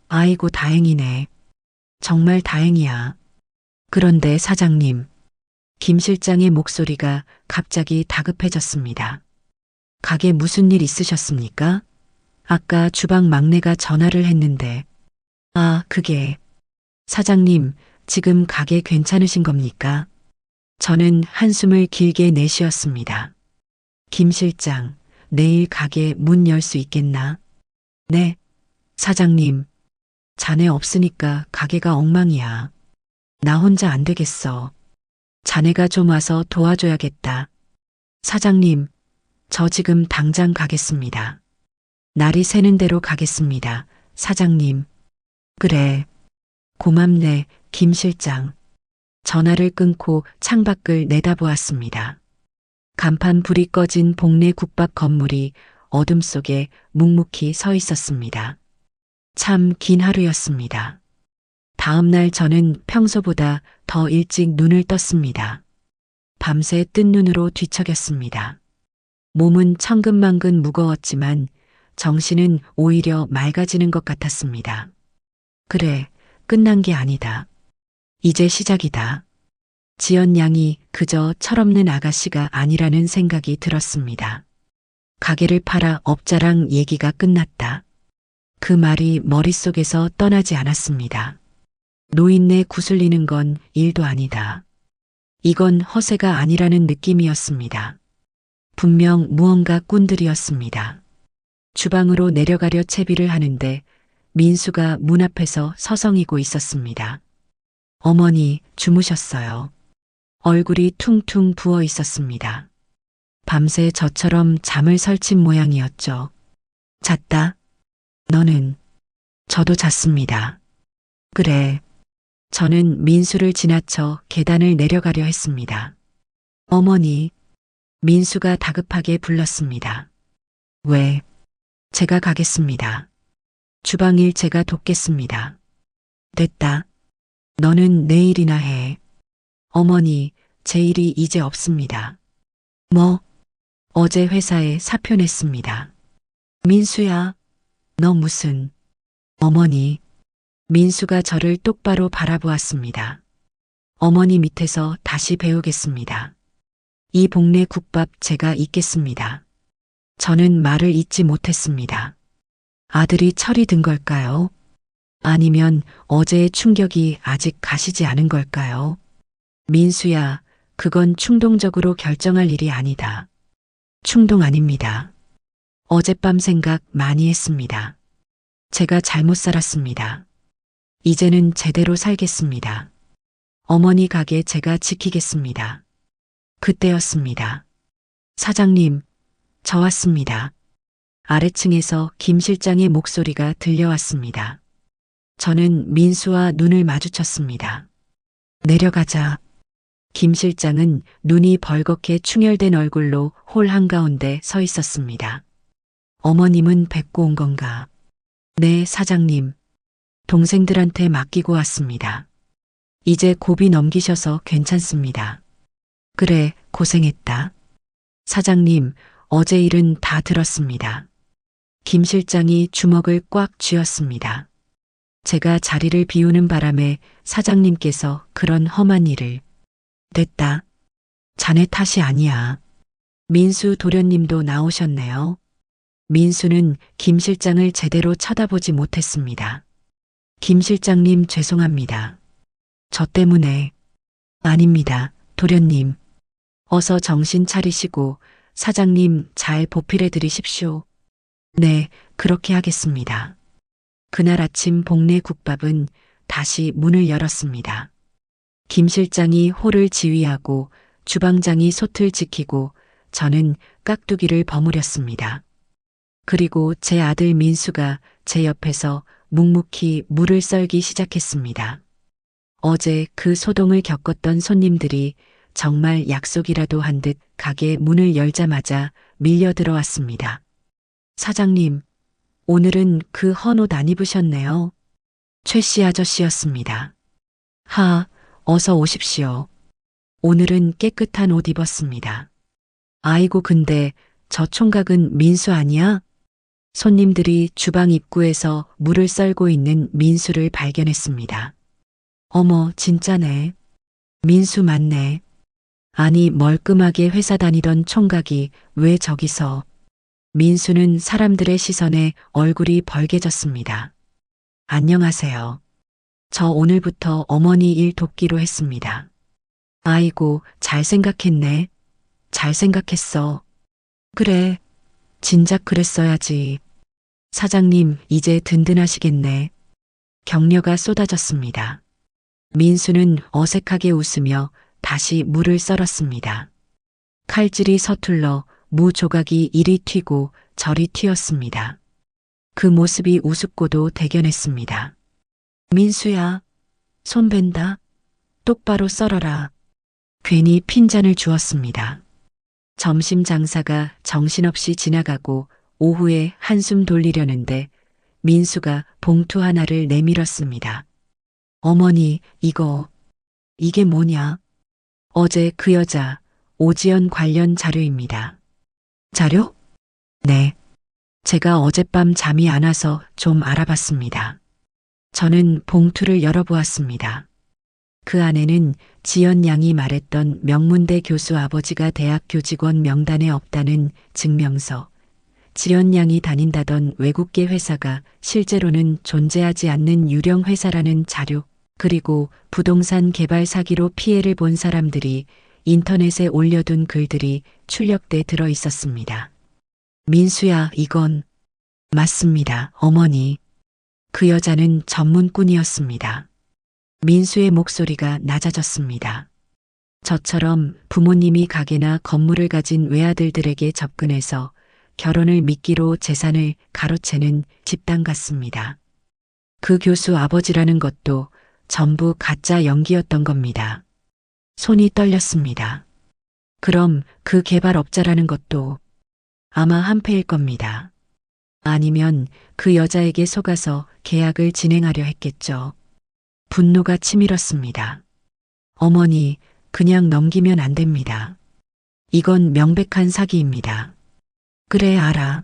아이고, 다행이네. 정말 다행이야. 그런데 사장님, 김 실장의 목소리가 갑자기 다급해졌습니다. 가게 무슨 일 있으셨습니까? 아까 주방 막내가 전화를 했는데, 아, 그게, 사장님, 지금 가게 괜찮으신 겁니까? 저는 한숨을 길게 내쉬었습니다. 김 실장, 내일 가게 문 열 수 있겠나? 네, 사장님, 자네 없으니까 가게가 엉망이야. 나 혼자 안 되겠어. 자네가 좀 와서 도와줘야겠다. 사장님, 저 지금 당장 가겠습니다. 날이 새는 대로 가겠습니다. 사장님. 그래. 고맙네, 김 실장. 전화를 끊고 창밖을 내다보았습니다. 간판 불이 꺼진 복내 국밥 건물이 어둠 속에 묵묵히 서 있었습니다. 참 긴 하루였습니다. 다음 날 저는 평소보다 더 일찍 눈을 떴습니다. 밤새 뜬 눈으로 뒤척였습니다. 몸은 천근만근 무거웠지만 정신은 오히려 맑아지는 것 같았습니다. 그래, 끝난 게 아니다. 이제 시작이다. 지연 양이 그저 철없는 아가씨가 아니라는 생각이 들었습니다. 가게를 팔아 업자랑 얘기가 끝났다. 그 말이 머릿속에서 떠나지 않았습니다. 노인네 구슬리는 건 일도 아니다. 이건 허세가 아니라는 느낌이었습니다. 분명 무언가 꾼들이었습니다. 주방으로 내려가려 채비를 하는데 민수가 문 앞에서 서성이고 있었습니다. 어머니, 주무셨어요. 얼굴이 퉁퉁 부어 있었습니다. 밤새 저처럼 잠을 설친 모양이었죠. 잤다? 너는? 저도 잤습니다. 그래. 저는 민수를 지나쳐 계단을 내려가려 했습니다. 어머니, 민수가 다급하게 불렀습니다. 왜? 제가 가겠습니다. 주방일 제가 돕겠습니다. 됐다. 너는 내일이나 해. 어머니, 제 일이 이제 없습니다. 뭐? 어제 회사에 사표 냈습니다. 민수야, 너 무슨... 어머니, 민수가 저를 똑바로 바라보았습니다. 어머니 밑에서 다시 배우겠습니다. 이 복내 국밥 제가 잇겠습니다. 저는 말을 잇지 못했습니다. 아들이 철이 든 걸까요? 아니면 어제의 충격이 아직 가시지 않은 걸까요? 민수야, 그건 충동적으로 결정할 일이 아니다. 충동 아닙니다. 어젯밤 생각 많이 했습니다. 제가 잘못 살았습니다. 이제는 제대로 살겠습니다. 어머니 가게 제가 지키겠습니다. 그때였습니다. 사장님, 저 왔습니다. 아래층에서 김 실장의 목소리가 들려왔습니다. 저는 민수와 눈을 마주쳤습니다. 내려가자. 김 실장은 눈이 벌겋게 충혈된 얼굴로 홀 한가운데 서 있었습니다. 어머님은 뵙고 온 건가? 네, 사장님. 동생들한테 맡기고 왔습니다. 이제 고비 넘기셔서 괜찮습니다. 그래, 고생했다. 사장님, 어제 일은 다 들었습니다. 김 실장이 주먹을 꽉 쥐었습니다. 제가 자리를 비우는 바람에 사장님께서 그런 험한 일을. 됐다. 자네 탓이 아니야. 민수 도련님도 나오셨네요. 민수는 김 실장을 제대로 쳐다보지 못했습니다. 김 실장님 죄송합니다. 저 때문에. 아닙니다, 도련님. 어서 정신 차리시고 사장님 잘 보필해 드리십시오. 네, 그렇게 하겠습니다. 그날 아침 복내 국밥은 다시 문을 열었습니다. 김 실장이 홀을 지휘하고 주방장이 솥을 지키고 저는 깍두기를 버무렸습니다. 그리고 제 아들 민수가 제 옆에서 묵묵히 물을 썰기 시작했습니다. 어제 그 소동을 겪었던 손님들이 정말 약속이라도 한 듯 가게 문을 열자마자 밀려 들어왔습니다. 사장님, 오늘은 그 헌옷 안 입으셨네요. 최 씨 아저씨였습니다. 하, 어서 오십시오. 오늘은 깨끗한 옷 입었습니다. 아이고, 근데 저 총각은 민수 아니야? 손님들이 주방 입구에서 물을 썰고 있는 민수를 발견했습니다. 어머, 진짜네. 민수 맞네. 아니, 멀끔하게 회사 다니던 총각이 왜 저기서. 민수는 사람들의 시선에 얼굴이 벌개졌습니다. 안녕하세요. 저 오늘부터 어머니 일 돕기로 했습니다. 아이고, 잘 생각했네. 잘 생각했어. 그래, 진작 그랬어야지. 사장님, 이제 든든하시겠네. 격려가 쏟아졌습니다. 민수는 어색하게 웃으며 다시 물을 썰었습니다. 칼질이 서툴러 무 조각이 이리 튀고 저리 튀었습니다. 그 모습이 우습고도 대견했습니다. 민수야, 손 벤다. 똑바로 썰어라. 괜히 핀잔을 주었습니다. 점심 장사가 정신없이 지나가고 오후에 한숨 돌리려는데 민수가 봉투 하나를 내밀었습니다. 어머니, 이게 뭐냐? 어제 그 여자, 오지연 관련 자료입니다. 자료? 네. 제가 어젯밤 잠이 안 와서 좀 알아봤습니다. 저는 봉투를 열어보았습니다. 그 안에는 지연 양이 말했던 명문대 교수 아버지가 대학 교직원 명단에 없다는 증명서, 지연 양이 다닌다던 외국계 회사가 실제로는 존재하지 않는 유령 회사라는 자료, 그리고 부동산 개발 사기로 피해를 본 사람들이 인터넷에 올려둔 글들이 출력돼 들어 있었습니다. 민수야, 이건 맞습니다, 어머니. 그 여자는 전문꾼이었습니다. 민수의 목소리가 낮아졌습니다. 저처럼 부모님이 가게나 건물을 가진 외아들들에게 접근해서 결혼을 미끼로 재산을 가로채는 집단 같습니다. 그 교수 아버지라는 것도 전부 가짜 연기였던 겁니다. 손이 떨렸습니다. 그럼 그 개발업자라는 것도 아마 한패일 겁니다. 아니면 그 여자에게 속아서 계약을 진행하려 했겠죠. 분노가 치밀었습니다. 어머니, 그냥 넘기면 안 됩니다. 이건 명백한 사기입니다. 그래, 알아.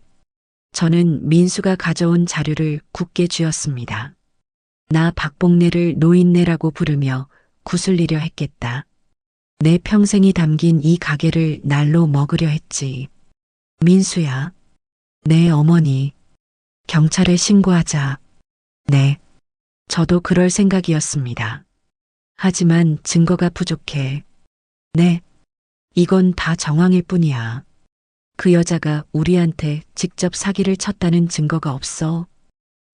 저는 민수가 가져온 자료를 굳게 쥐었습니다. 나 박봉래를 노인네라고 부르며 구슬리려 했겠다. 내 평생이 담긴 이 가게를 날로 먹으려 했지. 민수야. 네, 어머니. 경찰에 신고하자. 네. 저도 그럴 생각이었습니다. 하지만 증거가 부족해. 네. 이건 다 정황일 뿐이야. 그 여자가 우리한테 직접 사기를 쳤다는 증거가 없어.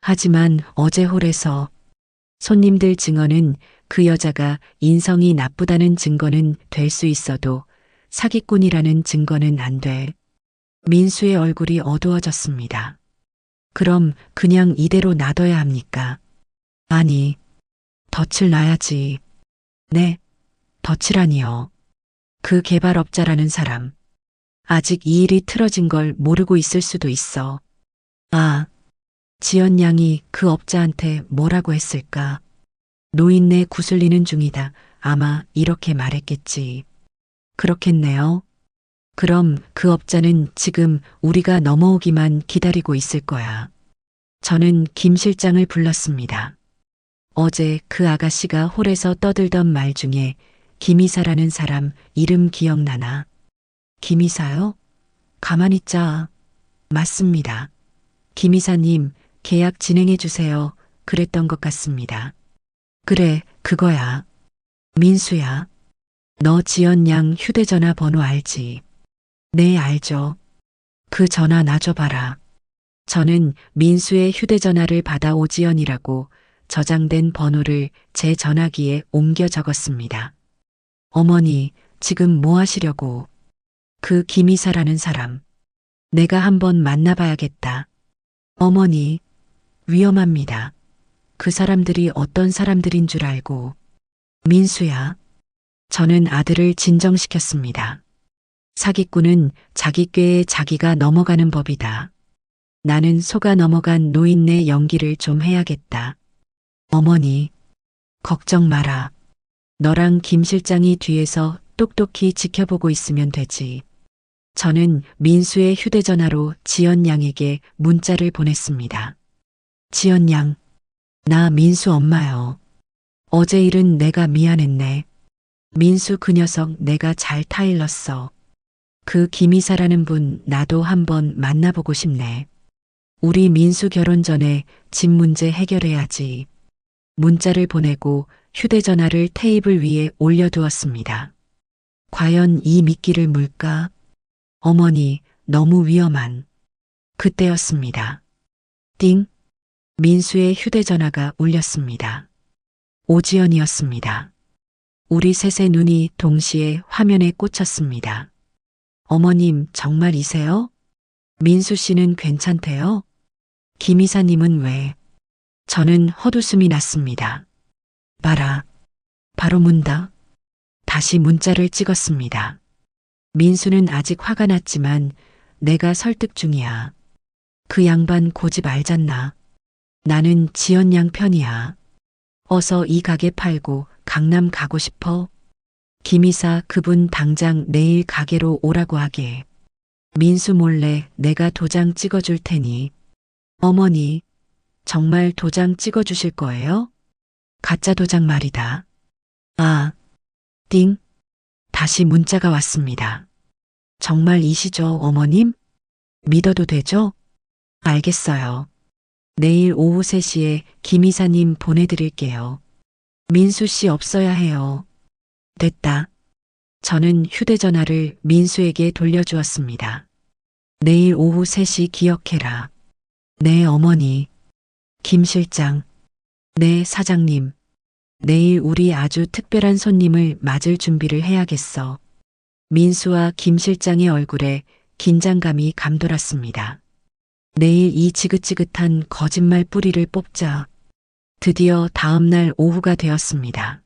하지만 어제 홀에서 손님들 증언은 그 여자가 인성이 나쁘다는 증거는 될 수 있어도 사기꾼이라는 증거는 안 돼. 민수의 얼굴이 어두워졌습니다. 그럼 그냥 이대로 놔둬야 합니까? 아니, 덫을 놔야지. 네, 덫이라니요. 그 개발업자라는 사람. 아직 이 일이 틀어진 걸 모르고 있을 수도 있어. 아, 지연 양이 그 업자한테 뭐라고 했을까? 노인네 구슬리는 중이다. 아마 이렇게 말했겠지. 그렇겠네요. 그럼 그 업자는 지금 우리가 넘어오기만 기다리고 있을 거야. 저는 김 실장을 불렀습니다. 어제 그 아가씨가 홀에서 떠들던 말 중에 김이사라는 사람 이름 기억나나? 김이사요? 가만히 있자. 맞습니다. 김이사님, 계약 진행해 주세요. 그랬던 것 같습니다. 그래, 그거야. 민수야. 너 지연 양 휴대전화 번호 알지? 네, 알죠. 그 전화 놔줘봐라. 저는 민수의 휴대전화를 받아 오지연이라고 저장된 번호를 제 전화기에 옮겨 적었습니다. 어머니, 지금 뭐 하시려고? 그 김이사라는 사람. 내가 한번 만나봐야겠다. 어머니, 위험합니다. 그 사람들이 어떤 사람들인 줄 알고. 민수야. 저는 아들을 진정시켰습니다. 사기꾼은 자기 꾀에 자기가 넘어가는 법이다. 나는 속아 넘어간 노인네 연기를 좀 해야겠다. 어머니, 걱정 마라. 너랑 김 실장이 뒤에서 똑똑히 지켜보고 있으면 되지. 저는 민수의 휴대전화로 지연 양에게 문자를 보냈습니다. 지연 양, 나 민수 엄마요. 어제 일은 내가 미안했네. 민수 그 녀석 내가 잘 타일렀어. 그 김이사라는 분 나도 한번 만나보고 싶네. 우리 민수 결혼 전에 집 문제 해결해야지. 문자를 보내고 휴대전화를 테이블 위에 올려두었습니다. 과연 이 미끼를 물까? 어머니, 너무 위험한. 그때였습니다. 띵! 민수의 휴대전화가 울렸습니다. 오지연이었습니다. 우리 셋의 눈이 동시에 화면에 꽂혔습니다. 어머님, 정말이세요? 민수 씨는 괜찮대요? 김 이사님은 왜? 저는 헛웃음이 났습니다. 봐라. 바로 문다. 다시 문자를 찍었습니다. 민수는 아직 화가 났지만 내가 설득 중이야. 그 양반 고집 알잖나. 나는 지연 양 편이야. 어서 이 가게 팔고 강남 가고 싶어. 김이사 그분 당장 내일 가게로 오라고 하게. 민수 몰래 내가 도장 찍어줄 테니. 어머니, 정말 도장 찍어주실 거예요? 가짜 도장 말이다. 아, 띵. 다시 문자가 왔습니다. 정말이시죠, 어머님? 믿어도 되죠? 알겠어요. 내일 오후 3시에 김 이사님 보내드릴게요. 민수 씨 없어야 해요. 됐다. 저는 휴대전화를 민수에게 돌려주었습니다. 내일 오후 3시 기억해라. 네, 어머니. 김 실장. 네, 사장님. 내일 우리 아주 특별한 손님을 맞을 준비를 해야겠어. 민수와 김 실장의 얼굴에 긴장감이 감돌았습니다. 내일 이 지긋지긋한 거짓말 뿌리를 뽑자. 드디어 다음날 오후가 되었습니다.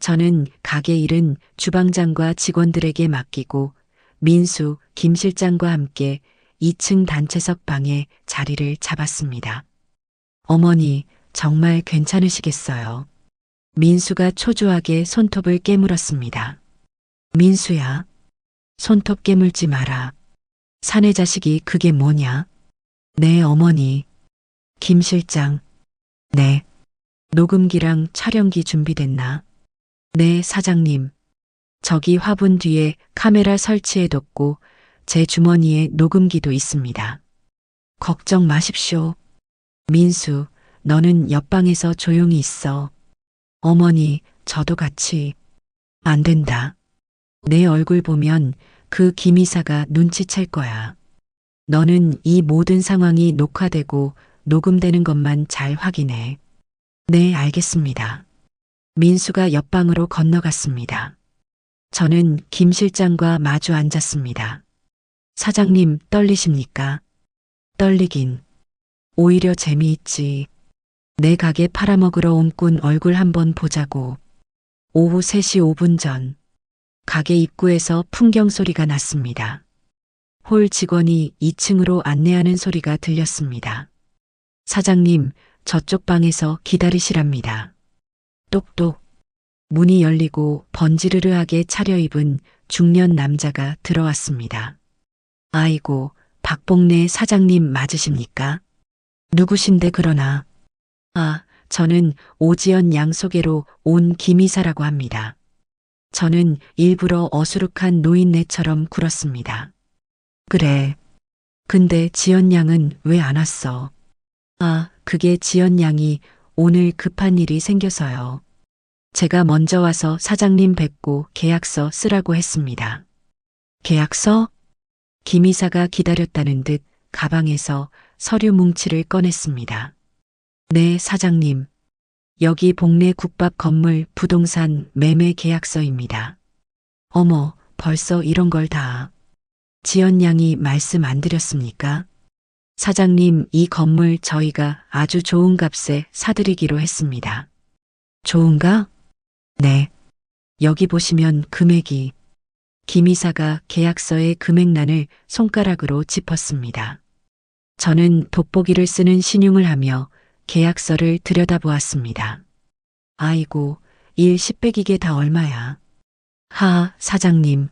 저는 가게 일은 주방장과 직원들에게 맡기고 민수, 김 실장과 함께 2층 단체석 방에 자리를 잡았습니다. 어머니, 정말 괜찮으시겠어요? 민수가 초조하게 손톱을 깨물었습니다. 민수야, 손톱 깨물지 마라. 사내 자식이 그게 뭐냐? 네, 어머니. 김 실장. 네. 녹음기랑 촬영기 준비됐나? 네, 사장님. 저기 화분 뒤에 카메라 설치해뒀고 제 주머니에 녹음기도 있습니다. 걱정 마십시오. 민수, 너는 옆방에서 조용히 있어. 어머니, 저도 같이. 안 된다. 내 얼굴 보면 그 김이사가 눈치챌 거야. 너는 이 모든 상황이 녹화되고 녹음되는 것만 잘 확인해. 네, 알겠습니다. 민수가 옆방으로 건너갔습니다. 저는 김 실장과 마주 앉았습니다. 사장님, 떨리십니까? 떨리긴. 오히려 재미있지. 내 가게 팔아먹으러 온 꾼 얼굴 한번 보자고. 오후 3시 5분 전. 가게 입구에서 풍경 소리가 났습니다. 홀 직원이 2층으로 안내하는 소리가 들렸습니다. 사장님, 저쪽 방에서 기다리시랍니다. 똑똑. 문이 열리고 번지르르하게 차려입은 중년 남자가 들어왔습니다. 아이고, 박복래 사장님 맞으십니까? 누구신데 그러나? 아, 저는 오지연 양 소개로 온 김이사라고 합니다. 저는 일부러 어수룩한 노인네처럼 굴었습니다. 그래. 근데 지연 양은 왜 안 왔어? 아, 그게 지연 양이 오늘 급한 일이 생겨서요. 제가 먼저 와서 사장님 뵙고 계약서 쓰라고 했습니다. 계약서? 김 이사가 기다렸다는 듯 가방에서 서류 뭉치를 꺼냈습니다. 네, 사장님. 여기 복내 국밥 건물 부동산 매매 계약서입니다. 어머, 벌써 이런 걸 다. 지연 양이 말씀 안 드렸습니까? 사장님, 이 건물 저희가 아주 좋은 값에 사드리기로 했습니다. 좋은가? 네. 여기 보시면 금액이. 김 이사가 계약서의 금액란을 손가락으로 짚었습니다. 저는 돋보기를 쓰는 신용을 하며 계약서를 들여다보았습니다. 아이고, 일 10백이게 다 얼마야. 하하, 사장님.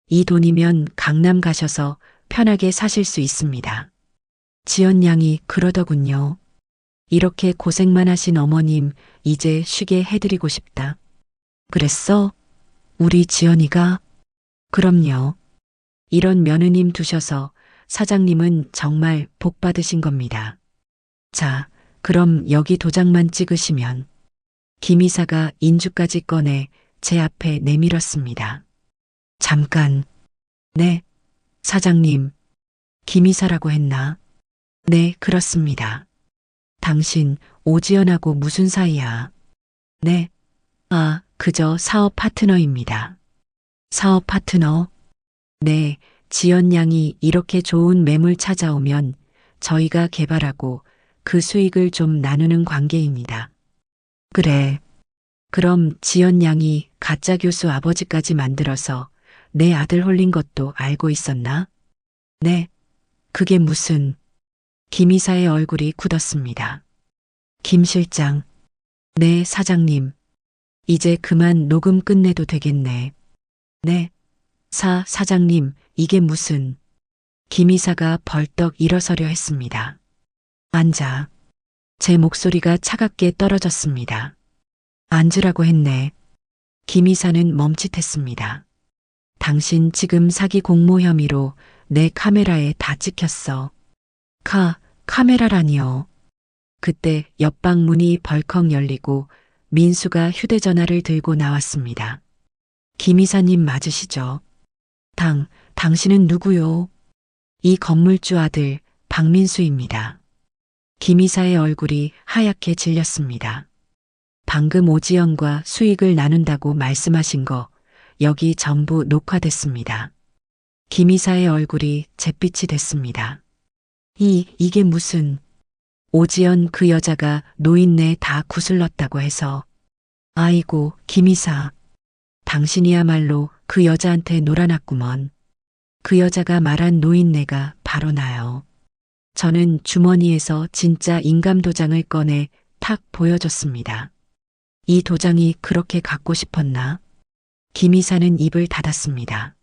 이 돈이면 강남 가셔서 편하게 사실 수 있습니다. 지연 양이 그러더군요. 이렇게 고생만 하신 어머님 이제 쉬게 해드리고 싶다. 그랬어? 우리 지연이가? 그럼요. 이런 며느님 두셔서 사장님은 정말 복 받으신 겁니다. 자, 그럼 여기 도장만 찍으시면. 김 이사가 인주까지 꺼내 제 앞에 내밀었습니다. 잠깐. 네, 사장님. 김 이사라고 했나? 네, 그렇습니다. 당신 오지연하고 무슨 사이야? 네. 아, 그저 사업 파트너입니다. 사업 파트너? 네, 지연 양이 이렇게 좋은 매물 찾아오면 저희가 개발하고 그 수익을 좀 나누는 관계입니다. 그래. 그럼 지연 양이 가짜 교수 아버지까지 만들어서 내 아들 홀린 것도 알고 있었나? 네. 그게 무슨... 김 이사의 얼굴이 굳었습니다. 김 실장. 네, 사장님. 이제 그만 녹음 끝내도 되겠네. 네. 사장님, 이게 무슨... 김 이사가 벌떡 일어서려 했습니다. 앉아. 제 목소리가 차갑게 떨어졌습니다. 앉으라고 했네. 김 이사는 멈칫했습니다. 당신 지금 사기 공모 혐의로 내 카메라에 다 찍혔어. 카메라라니요. 그때 옆방 문이 벌컥 열리고 민수가 휴대전화를 들고 나왔습니다. 김 이사님 맞으시죠? 당신은 누구요? 이 건물주 아들 박민수입니다. 김 이사의 얼굴이 하얗게 질렸습니다. 방금 오지연과 수익을 나눈다고 말씀하신 거 여기 전부 녹화됐습니다. 김 이사의 얼굴이 잿빛이 됐습니다. 이게 무슨... 오지연 그 여자가 노인네 다 구슬렀다고 해서... 아이고, 김 이사. 당신이야말로 그 여자한테 놀아놨구먼. 그 여자가 말한 노인네가 바로 나요. 저는 주머니에서 진짜 인감 도장을 꺼내 탁 보여줬습니다. 이 도장이 그렇게 갖고 싶었나? 김 이사는 입을 닫았습니다.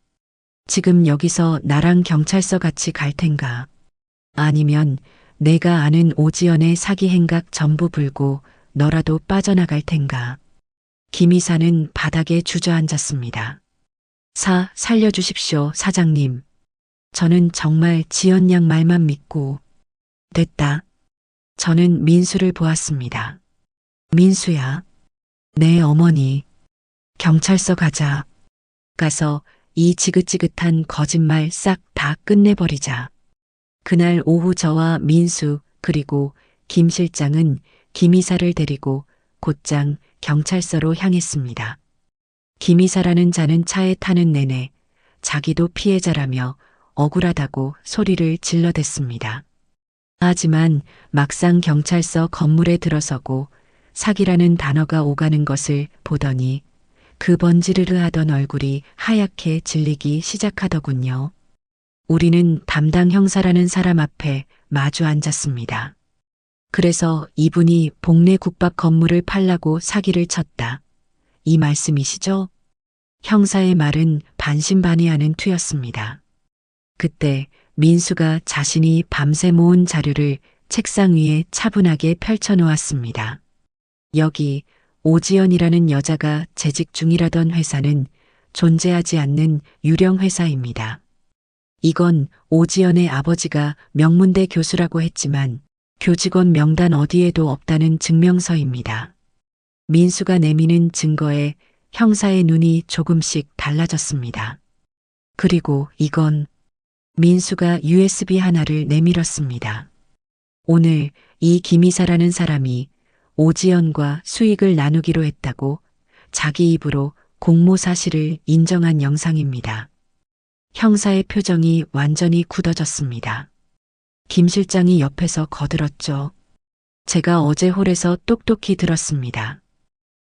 지금 여기서 나랑 경찰서 같이 갈 텐가? 아니면 내가 아는 오지연의 사기 행각 전부 불고 너라도 빠져나갈 텐가? 김 이사는 바닥에 주저앉았습니다. 살려주십시오, 사장님. 저는 정말 지연 양 말만 믿고... 됐다. 저는 민수를 보았습니다. 민수야. 네, 어머니. 경찰서 가자. 가서 이 지긋지긋한 거짓말 싹 다 끝내버리자. 그날 오후 저와 민수 그리고 김 실장은 김 이사를 데리고 곧장 경찰서로 향했습니다. 김 이사라는 자는 차에 타는 내내 자기도 피해자라며 억울하다고 소리를 질러댔습니다. 하지만 막상 경찰서 건물에 들어서고 사기라는 단어가 오가는 것을 보더니 그 번지르르 하던 얼굴이 하얗게 질리기 시작하더군요. 우리는 담당 형사라는 사람 앞에 마주 앉았습니다. 그래서 이분이 복내 국밥 건물을 팔라고 사기를 쳤다. 이 말씀이시죠? 형사의 말은 반신반의하는 투였습니다. 그때 민수가 자신이 밤새 모은 자료를 책상 위에 차분하게 펼쳐놓았습니다. 여기 오지연이라는 여자가 재직 중이라던 회사는 존재하지 않는 유령 회사입니다. 이건 오지연의 아버지가 명문대 교수라고 했지만 교직원 명단 어디에도 없다는 증명서입니다. 민수가 내미는 증거에 형사의 눈이 조금씩 달라졌습니다. 그리고 이건... 민수가 USB 하나를 내밀었습니다. 오늘 이 김 이사라는 사람이 오지연과 수익을 나누기로 했다고 자기 입으로 공모 사실을 인정한 영상입니다. 형사의 표정이 완전히 굳어졌습니다. 김 실장이 옆에서 거들었죠. 제가 어제 홀에서 똑똑히 들었습니다.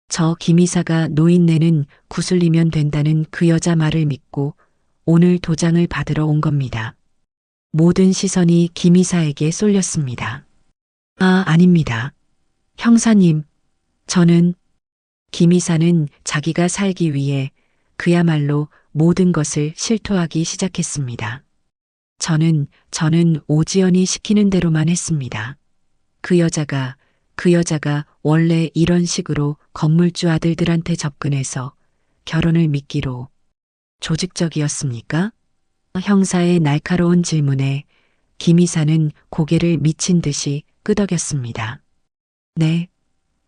저 김 이사가 노인네는 구슬리면 된다는 그 여자 말을 믿고 오늘 도장을 받으러 온 겁니다. 모든 시선이 김 이사에게 쏠렸습니다. 아닙니다. 형사님, 저는... 김 이사는 자기가 살기 위해 그야말로 모든 것을 실토하기 시작했습니다. 저는 오지연이 시키는 대로만 했습니다. 그 여자가 원래 이런 식으로 건물주 아들들한테 접근해서 결혼을 미끼로 조직적이었습니까? 형사의 날카로운 질문에 김 이사는 고개를 미친 듯이 끄덕였습니다. 네,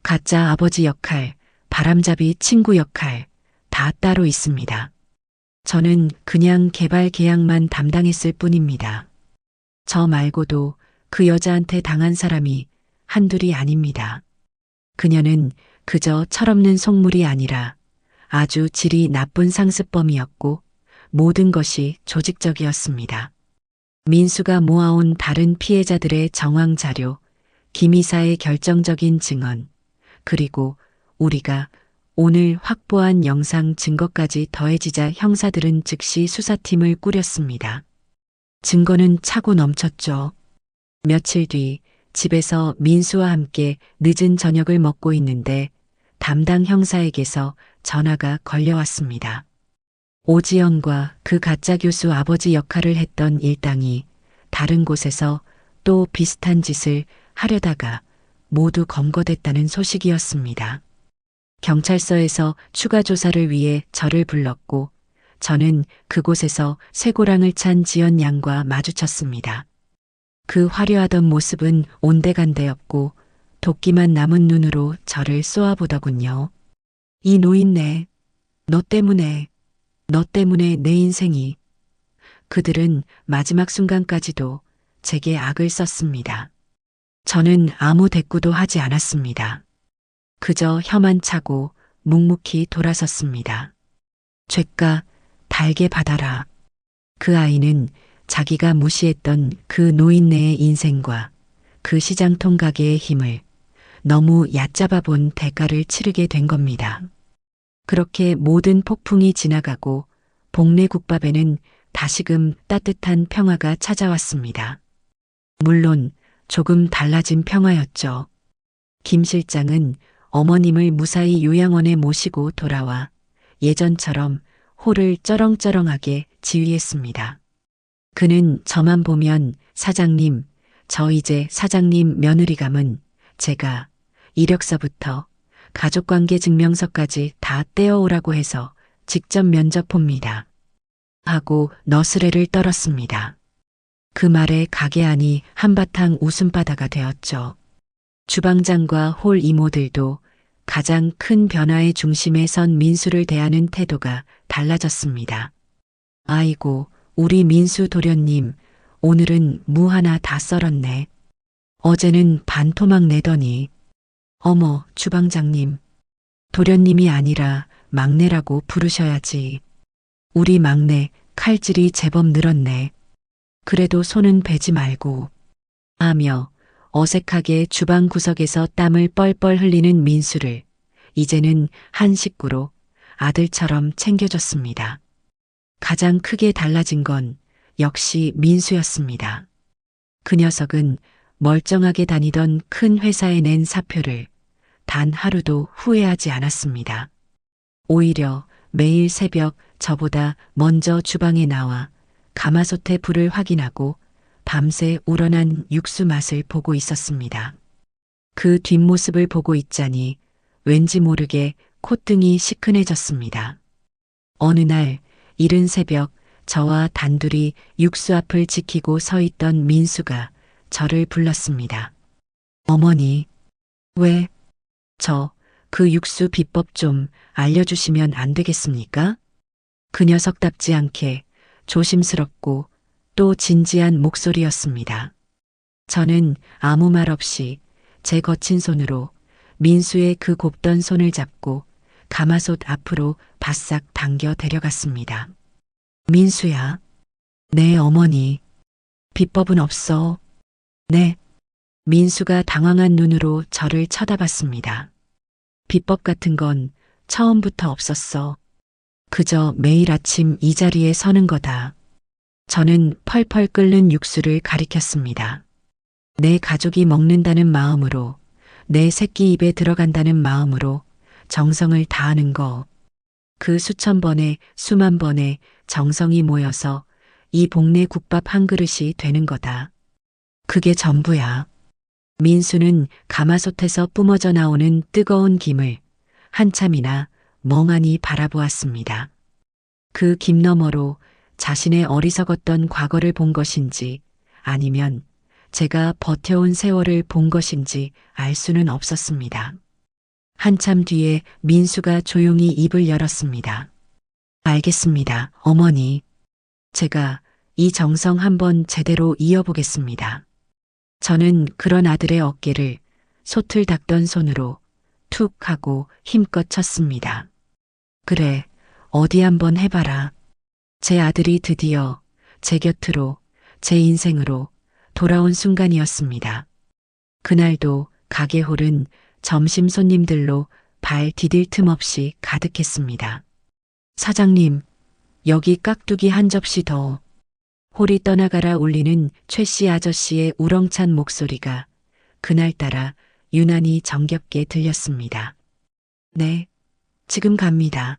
가짜 아버지 역할, 바람잡이 친구 역할 다 따로 있습니다. 저는 그냥 개발 계약만 담당했을 뿐입니다. 저 말고도 그 여자한테 당한 사람이 한둘이 아닙니다. 그녀는 그저 철없는 속물이 아니라 아주 질이 나쁜 상습범이었고 모든 것이 조직적이었습니다. 민수가 모아온 다른 피해자들의 정황 자료, 김 이사의 결정적인 증언, 그리고 우리가 오늘 확보한 영상 증거까지 더해지자 형사들은 즉시 수사팀을 꾸렸습니다. 증거는 차고 넘쳤죠. 며칠 뒤 집에서 민수와 함께 늦은 저녁을 먹고 있는데 담당 형사에게서 전화가 걸려왔습니다. 오지연과 그 가짜 교수 아버지 역할을 했던 일당이 다른 곳에서 또 비슷한 짓을 하려다가 모두 검거됐다는 소식이었습니다. 경찰서에서 추가 조사를 위해 저를 불렀고 저는 그곳에서 쇠고랑을 찬 지연 양과 마주쳤습니다. 그 화려하던 모습은 온데간데없고 도끼만 남은 눈으로 저를 쏘아보더군요. 이 노인네, 너 때문에 내 인생이. 그들은 마지막 순간까지도 제게 악을 썼습니다. 저는 아무 대꾸도 하지 않았습니다. 그저 혀만 차고 묵묵히 돌아섰습니다. 죄가 달게 받아라. 그 아이는 자기가 무시했던 그 노인네의 인생과 그 시장통 가게의 힘을 너무 얕잡아 본 대가를 치르게 된 겁니다. 그렇게 모든 폭풍이 지나가고 복례 국밥에는 다시금 따뜻한 평화가 찾아왔습니다. 물론 조금 달라진 평화였죠. 김 실장은 어머님을 무사히 요양원에 모시고 돌아와 예전처럼 홀을 쩌렁쩌렁하게 지휘했습니다. 그는 저만 보면 사장님, 저 이제 사장님 며느리 감은 제가 이력서부터 가족관계 증명서까지 다 떼어오라고 해서 직접 면접 봅니다. 하고 너스레를 떨었습니다. 그 말에 가게 안이 한바탕 웃음바다가 되었죠. 주방장과 홀 이모들도 가장 큰 변화의 중심에 선 민수를 대하는 태도가 달라졌습니다. 아이고, 우리 민수 도련님, 오늘은 무 하나 다 썰었네. 어제는 반토막 내더니. 어머, 주방장님. 도련님이 아니라 막내라고 부르셔야지. 우리 막내 칼질이 제법 늘었네. 그래도 손은 베지 말고. 하며 어색하게 주방 구석에서 땀을 뻘뻘 흘리는 민수를 이제는 한 식구로 아들처럼 챙겨줬습니다. 가장 크게 달라진 건 역시 민수였습니다. 그 녀석은 멀쩡하게 다니던 큰 회사에 낸 사표를 단 하루도 후회하지 않았습니다. 오히려 매일 새벽 저보다 먼저 주방에 나와 가마솥의 불을 확인하고 밤새 우러난 육수 맛을 보고 있었습니다. 그 뒷모습을 보고 있자니 왠지 모르게 콧등이 시큰해졌습니다. 어느 날 이른 새벽 저와 단둘이 육수 앞을 지키고 서 있던 민수가 저를 불렀습니다. 어머니, 왜? 그 육수 비법 좀 알려주시면 안 되겠습니까? 그 녀석답지 않게 조심스럽고 또 진지한 목소리였습니다. 저는 아무 말 없이 제 거친 손으로 민수의 그 곱던 손을 잡고 가마솥 앞으로 바싹 당겨 데려갔습니다. 민수야. 네, 어머니. 비법은 없어. 네. 민수가 당황한 눈으로 저를 쳐다봤습니다. 비법 같은 건 처음부터 없었어. 그저 매일 아침 이 자리에 서는 거다. 저는 펄펄 끓는 육수를 가리켰습니다. 내 가족이 먹는다는 마음으로, 내 새끼 입에 들어간다는 마음으로 정성을 다하는 거. 그 수천 번에 수만 번의 정성이 모여서 이 복내 국밥 한 그릇이 되는 거다. 그게 전부야. 민수는 가마솥에서 뿜어져 나오는 뜨거운 김을 한참이나 멍하니 바라보았습니다. 그 김 너머로 자신의 어리석었던 과거를 본 것인지 아니면 제가 버텨온 세월을 본 것인지 알 수는 없었습니다. 한참 뒤에 민수가 조용히 입을 열었습니다. 알겠습니다, 어머니. 제가 이 정성 한번 제대로 이어보겠습니다. 저는 그런 아들의 어깨를 솥을 닦던 손으로 툭 하고 힘껏 쳤습니다. 그래, 어디 한번 해봐라. 제 아들이 드디어 제 곁으로, 제 인생으로 돌아온 순간이었습니다. 그날도 가게 홀은 점심 손님들로 발 디딜 틈 없이 가득했습니다. 사장님, 여기 깍두기 한 접시 더. 홀이 떠나가라 울리는 최 씨 아저씨의 우렁찬 목소리가 그날따라 유난히 정겹게 들렸습니다. 네, 지금 갑니다.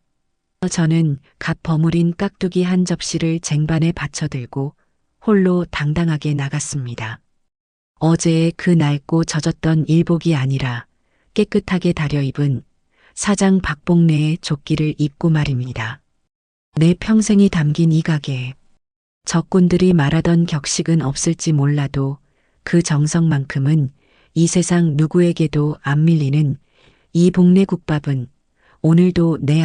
저는 갓 버무린 깍두기 한 접시를 쟁반에 받쳐들고 홀로 당당하게 나갔습니다. 어제의 그 낡고 젖었던 일복이 아니라 깨끗하게 다려입은 사장 박복래의 조끼를 입고 말입니다. 내 평생이 담긴 이 가게에 적군들이 말하던 격식은 없을지 몰라도 그 정성만큼은 이 세상 누구에게도 안 밀리는 이 복내 국밥은 오늘도 내